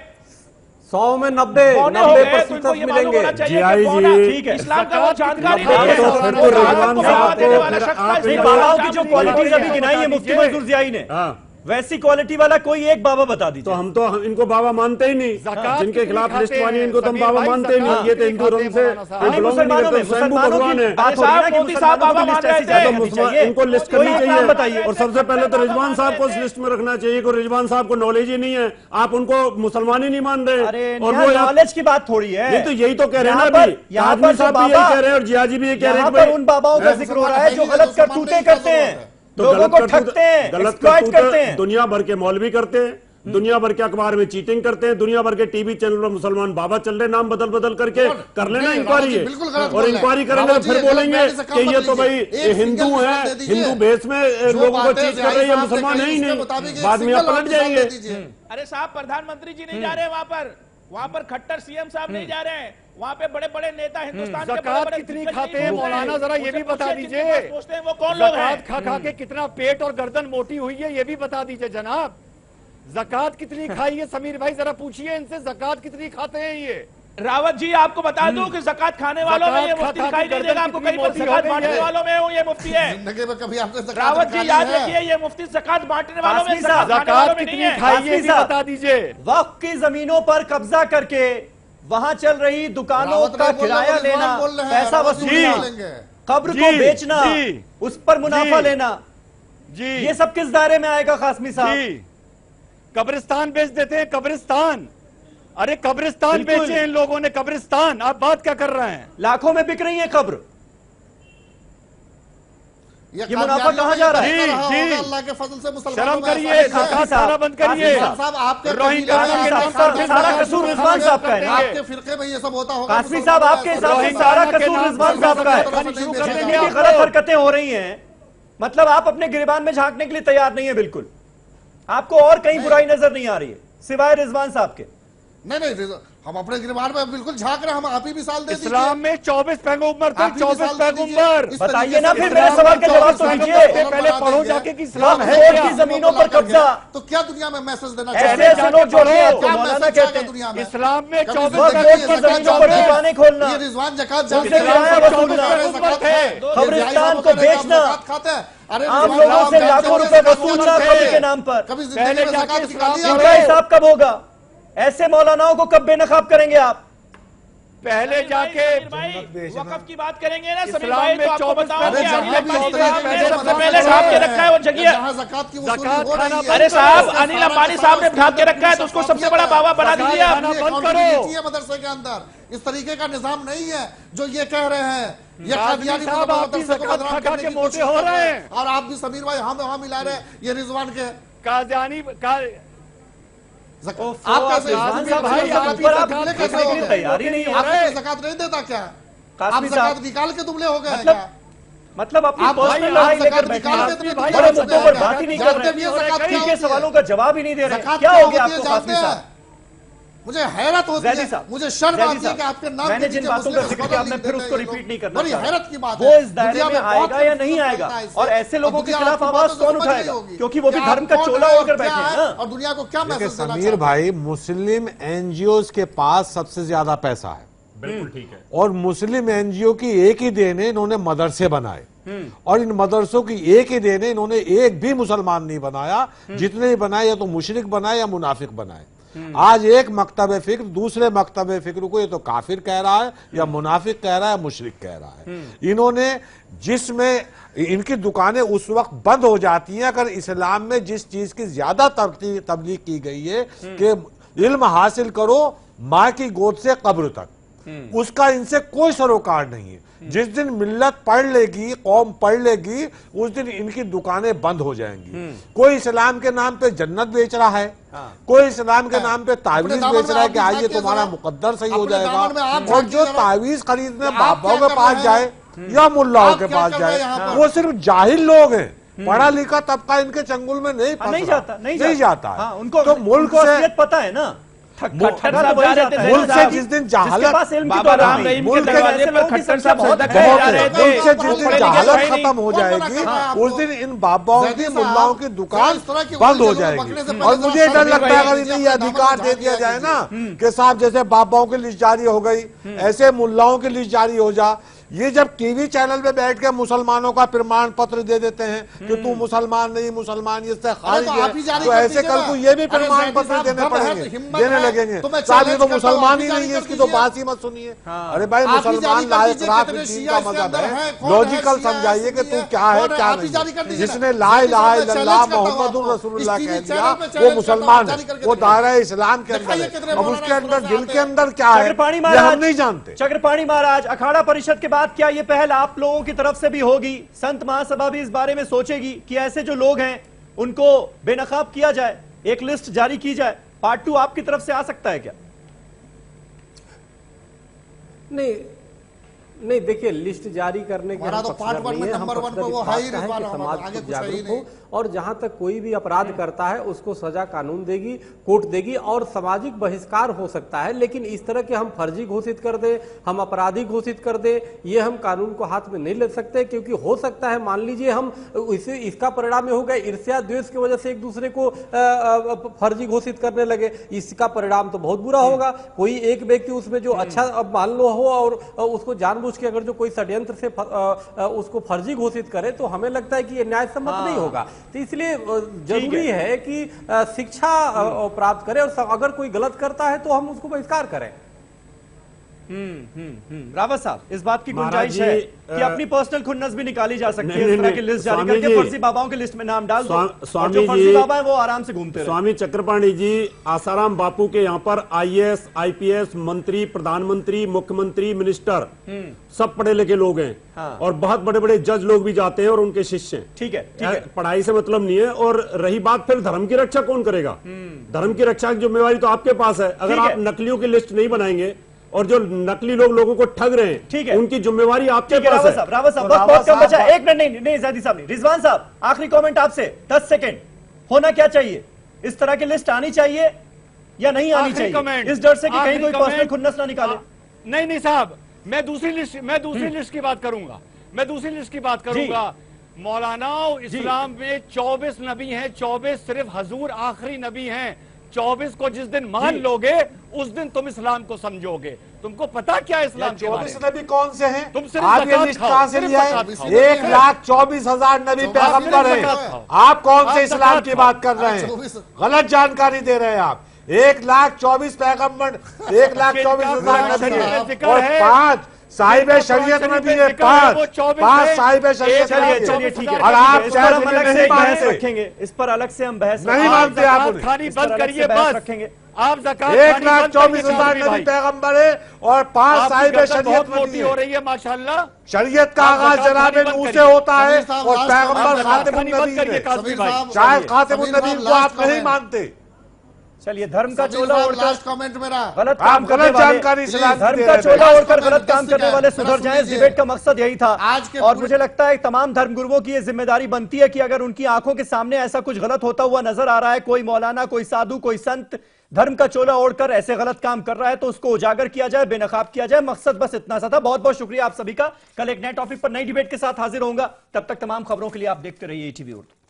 S8: 100 में 90% मिलेंगे।
S1: ठीक है,
S13: इस्लाम का वो जानकारी
S1: बाबाओं की जो क्वालिटीज अभी गिनाई है मुफ्ती मंजूर जियाई ने, वैसी क्वालिटी वाला कोई एक बाबा बता दीजिए।
S9: तो हम तो इनको बाबा मानते ही नहीं। जिनके खिलाफ लिस्ट बनी इनको तो हम बाबा मानते ही नहीं। ये तो हिंदू धर्म से स्वयं भगवान है। इनको लिस्ट करनी चाहिए और सबसे पहले तो रिजवान साहब को लिस्ट में रखना चाहिए। रिजवान साहब को नॉलेज ही नहीं है, आप उनको मुसलमान ही नहीं मान रहे।
S1: और वो नॉलेज की बात थोड़ी है।
S9: नहीं तो यही तो कह रहे हैं ना, अभी आदमी साहब भी यही कह रहे हैं और जिया जी भी ये कह रहे हैं।
S1: उन बाबाओं का जिक्र हो रहा है जो गलत करतूतें करते हैं, लोगों को ठगते हैं,
S9: गलत
S1: करते हैं।
S9: दुनिया भर के मौलवी करते हैं, दुनिया भर के अखबार में चीटिंग करते हैं, दुनिया भर के टीवी चैनल पर मुसलमान बाबा चल रहे, नाम बदल बदल करके कर लेना इंक्वायरी है। और इंक्वायरी करेंगे तो फिर बोलेंगे कि ये तो भाई हिंदू है, हिंदू भेष में लोगों को चीट कर रही है, मुसलमान है ही नहीं। बाद में आप पलट जाएंगे।
S13: अरे साहब, प्रधानमंत्री जी नहीं जा रहे वहां पर खट्टर सीएम साहब नहीं जा रहे हैं, वहाँ पे बड़े बड़े नेता हिंदुस्तान के बड़े
S11: कितनी खाते हैं मौलाना, जरा ये भी बता दीजिए।
S13: सोचते हैं वो कौन लोग हैं?
S11: खा के कितना पेट और गर्दन मोटी हुई है ये भी बता दीजिए जनाब। ज़कात कितनी खाई है समीर भाई, जरा पूछिए इनसे ज़कात कितनी खाते हैं ये।
S13: रावत जी, आपको बता दूं कि ज़कात खाने वालों में ये मुफ्ती दिखाई नहीं देगा आपको, कहीं पर ज़कात बांटने वालों में ये मुफ्ती है। रावत जी याद रखिए, ये मुफ्ती ज़कात बांटने वालों में,
S11: ज़कात कितनी खाई है ये भी बता दीजिए।
S1: वक्फ की जमीनों पर कब्जा करके वहां चल रही दुकानों का किराया लेना, पैसा वसूलना, कब्र को बेचना, उस पर मुनाफा लेना, ये सब किस दायरे में आएगा कासमी साहब?
S11: कब्रिस्तान बेच देते हैं, कब्रिस्तान। अरे कब्रिस्तान बेचे इन लोगों ने, कब्रिस्तान। आप बात क्या कर रहे हैं?
S1: लाखों में बिक रही है कब्र। ये मुनाफा कहाँ जा रहा है?
S10: जी अल्लाह के फजल से मुसलमानों
S11: शर्म करिए, ज़कात बंद करिए।
S10: साहब आपके
S1: सारा कसूर रिजवान साहब का है।
S10: आपके फिरके में ये सब होता होगा।
S1: कासमी साहब, आपके हिसाब से सारा कसूर रिजवान साहब का है। जितनी भी गलत हरकतें हो रही हैं, मतलब आप अपने गिरबान में झांकने के लिए तैयार नहीं है बिल्कुल। आपको और कहीं बुराई नजर नहीं आ रही है सिवाय रिजवान साहब के।
S10: नहीं, हम अपने गिरबान में बिल्कुल झांक रहे हैं। हम आप ही मिसाल दे दीजिए।
S11: इस्लाम में 24 पैगंबर थे, 24 पैगंबर।
S1: बताइए ना, फिर मेरे सवाल का जवाब तो दीजिए।
S11: पहले पढ़ो जाके कि इस्लाम है
S1: क्या? की जमीनों पर कब्जा,
S10: तो क्या दुनिया में मैसेज देना
S1: ऐसे लोग जो मौलाना कहते हैं
S11: इस्लाम में 24
S1: की जमीनों पर दुकानें खोलना,
S10: रिजवान ज़कात
S1: कब्रिस्तान को बेचना, आम लोगों से लाखों रुपए वसूलना कब्र के नाम पर, इनका हिसाब कब होगा? ऐसे मौलानाओं को कब बेनकाब करेंगे आप?
S11: पहले जाके
S13: वक़्फ़ की बात करेंगे ना समीर
S11: इस्लाम
S13: भाई,
S11: में
S13: तो आपको
S11: 24
S13: बताऊं कि
S11: हमने
S13: अनिल अंबानी साहब ने सबसे
S11: मदरसे
S13: पहले ढांप के रखा है वो जगह। अरे साहब, अनिल अंबानी साहब ने ढांप के रखा है तो उसको सबसे बड़ा बाबा बना दीजिए आप।
S10: मदरसे के अंदर इस तरीके का निजाम नहीं है जो ये कह रहे हैं। ये कादियानी मदरसे को बदनाम करने की कोशिश
S11: हो रहे हैं
S10: और आप भी समीर भाई हम मिला रहे हैं ये रिजवान के
S11: कादियानी
S10: आप
S1: तैयारी नहीं
S10: ज़कात नहीं देता क्या? आप ज़कात निकाल के दुबले हो गए क्या?
S1: मतलब अपनी पर्सनल लड़ाई लेकर बैठे हैं, बड़े मुद्दों पर बात ही नहीं कर रहे, इनके सवालों का जवाब ही नहीं दे रहे। क्या हो गया आपको कासमी साहब?
S10: मुझे हैरत होती है, मुझे शर्म आती है कि आपके नाम
S1: मैंने जिन बातों का जिक्र किया मैं फिर उसको रिपीट नहीं करना चाहता।
S10: हैरत की बात
S1: वो इस दायरे में आएगा या नहीं आएगा, और ऐसे लोगों के खिलाफ आवाज कौन उठाएगा, क्योंकि वो भी धर्म का चोला ओढ़कर बैठे हैं ना।
S10: और दुनिया को क्या मैसेज देना चाहते हैं?
S12: समीर भाई, मुस्लिम एनजीओ के पास सबसे ज्यादा पैसा है,
S9: बिल्कुल ठीक है,
S12: और मुस्लिम एनजीओ की एक ही देन है, इन्होंने मदरसे बनाए, और इन मदरसों की एक ही देन है, इन्होंने एक भी मुसलमान नहीं बनाया, जितने ही बनाए या तो मुशरिक बनाए या मुनाफिक बनाए। आज एक मकतब फिक्र दूसरे मकतब फिक्र को ये तो काफिर कह रहा है या मुनाफिक कह रहा है, मुशरिक कह रहा है। इन्होंने जिसमें इनकी दुकानें उस वक्त बंद हो जाती हैं अगर इस्लाम में जिस चीज की ज्यादा तबलीग की गई है कि इल्म हासिल करो माँ की गोद से कब्र तक, उसका इनसे कोई सरोकार नहीं है। जिस दिन मिल्लत पढ़ लेगी, कौम पढ़ लेगी, उस दिन इनकी दुकानें बंद हो जाएंगी। कोई इस्लाम के नाम पे जन्नत बेच रहा है, कोई इस्लाम के नाम पे तावीज बेच रहा है कि आज ये तुम्हारा मुकद्दर सही हो जाएगा, और जो तावीज खरीदने बाबाओं के पास जाए या मुल्लाओं के पास जाए वो सिर्फ जाहिल लोग हैं, पढ़ा लिखा तबका इनके चंगुल में नहीं जाता है।
S1: उनको
S12: तो मुल्क से
S1: पता है ना,
S12: मुल्क से जिस दिन जहालत खत्म हो जाएगी उस दिन इन बाबाओं की मुल्लाओं की दुकान बंद हो जाएगी। और मुझे डर लगता है अगर इन्हें ये अधिकार दे दिया जाए ना कि साहब जैसे बाबाओं की लिस्ट जारी हो गई ऐसे मुल्लाओं की लिस्ट जारी हो जा, ये जब टीवी चैनल पे बैठ के मुसलमानों का प्रमाण पत्र दे देते हैं कि तू मुसलमान नहीं, मुसलमान इससे खारिज है, तो ऐसे कल को ये भी प्रमाण पत्र देने पड़ेंगे, देने लगेंगे। साहब ये तो मुसलमान ही नहीं है, इसकी तो बात ही मत सुनिए। अरे भाई मुसलमान लायक रात दीन का मजहब है, लॉजिकल समझाइए कि तू क्या है क्या नहीं। जिसने ला इलाहा इल्लल्लाह मुहम्मदुर रसूलुल्लाह कह दिया वो मुसलमान है, वो दायरा इस्लाम के अंदर है। अब उसके अंदर दिल के अंदर क्या है ये हम नहीं जानते।
S1: चक्रपाणी महाराज, अखाड़ा परिषद के बाद क्या ये पहल आप लोगों की तरफ से भी होगी? संत महासभा भी इस बारे में सोचेगी कि ऐसे जो लोग हैं उनको बेनकाब किया जाए, एक लिस्ट जारी की जाए? पार्ट 2 आपकी तरफ से आ सकता है क्या?
S8: नहीं देखिए, लिस्ट जारी करने के
S10: तो पार्ट 1 में नंबर 1 पे वो है ही
S8: समाज को जागरूक हो, और जहां तक कोई भी अपराध करता है उसको सजा कानून देगी, कोर्ट देगी, और सामाजिक बहिष्कार हो सकता है। लेकिन इस तरह के हम फर्जी घोषित कर दें, हम अपराधी घोषित कर दें, ये हम कानून को हाथ में नहीं ले सकते, क्योंकि हो सकता है मान लीजिए हम इसका परिणाम होगा ईर्ष्या द्वेष की वजह से एक दूसरे को फर्जी घोषित करने लगे, इसका परिणाम तो बहुत बुरा होगा। कोई एक व्यक्ति उसमें जो अच्छा मान लो हो और उसको जानबूझ के अगर जो कोई षड्यंत्र से उसको फर्जी घोषित करे तो हमें लगता है कि ये न्याय सम्मत नहीं होगा। तो इसलिए जरूरी है कि शिक्षा प्राप्त करें, और अगर कोई गलत करता है तो हम उसको बहिष्कार करें।
S1: रावत साहब, इस बात की गुंजाइश है कि अपनी पर्सनल खुन्नस भी निकाली जा सकती है, इस तरह की लिस्ट जारी करके फर्जी बाबाओं की लिस्ट में नाम डाल दो, और जो फर्जी बाबा है वो आराम से घूमते रहे।
S9: स्वामी चक्रपाणी जी, आसाराम बापू के यहाँ पर IAS, IPS मंत्री, प्रधानमंत्री, मुख्यमंत्री, मिनिस्टर सब पढ़े लिखे लोग हैं, और बहुत बड़े बड़े जज लोग भी जाते हैं और उनके शिष्य हैं।
S1: ठीक है,
S9: पढ़ाई से मतलब नहीं है। और रही बात फिर धर्म की रक्षा कौन करेगा? धर्म की रक्षा की जिम्मेवारी तो आपके पास है। अगर आप नकलियों की लिस्ट नहीं बनाएंगे और जो नकली लोगों को ठग रहे हैं, ठीक है, उनकी जिम्मेवारी आपके पास है।
S1: रावत साहब, बहुत कम बचा, एक मिनट नहीं ज़ैदी साहब नहीं, रिजवान साहब आखिरी कमेंट आपसे, 10 सेकंड। होना क्या चाहिए? इस तरह की लिस्ट आनी चाहिए या नहीं आनी चाहिए, इस डर से कि कहीं कोई पर्सनल खुन्नस ना निकाले?
S11: नहीं साहब, मैं दूसरी लिस्ट की बात करूंगा। मौलाना, इस्लाम में 24 नबी हैं, 24 सिर्फ हजूर आखिरी नबी हैं। 24 को जिस दिन मान लोगे उस दिन तुम इस्लाम को समझोगे। तुमको पता क्या है इस्लाम के बारे में?
S12: 24 नबी कौन से हैं?
S11: तुम सिर्फ
S12: आप ये लिस्ट कहां से लिया है? 1,24,000 नबी पैगंबर हैं। आप कौन से इस्लाम की बात कर रहे हैं? गलत जानकारी दे रहे हैं आप। 1,24,000 पैगंबर, 1,24,000 नबी और 5 साहिब शरीयत नबी है, 5 साहिब शरीयत।
S1: चलिए ठीक है,
S12: और आप
S1: इस पर हम अलग से बहस रखेंगे, इस पर अलग से हम बहस
S12: नहीं मानते आप
S11: खानी बंद करिए, बस
S1: रखेंगे।
S11: आप ज़कात
S12: 1,24,000 नबी पैगंबर है और 5 साहिब शरीयत
S11: मोटी हो रही है माशाल्लाह।
S12: शरीयत का आगाज जनाब नूह से होता है और पैगंबर खातिमुन नबी है। शायद खातिमुन नबी को आप नहीं मानते।
S1: चलिए, धर्म का चोला ओढ़कर
S10: लास्ट कमेंट मेरा
S1: गलत काम करने वाले, धर्म का चोला ओढ़कर गलत काम करने वाले सुधर जाएं। इस डिबेट का मकसद यही था। और मुझे लगता है तमाम धर्मगुरुओं की ये जिम्मेदारी बनती है कि अगर उनकी आंखों के सामने ऐसा कुछ गलत होता हुआ नजर आ रहा है, कोई मौलाना, कोई साधु, कोई संत धर्म का चोला ओढ़कर ऐसे गलत काम कर रहा है, तो उसको उजागर किया जाए, बेनकाब किया जाए। मकसद बस इतना सा था। बहुत बहुत शुक्रिया आप सभी का। कल एक नए टॉपिक पर नई डिबेट के साथ हाजिर होऊंगा। तब तक तमाम खबरों के लिए आप देखते रहिए ईटीवी उर्दू।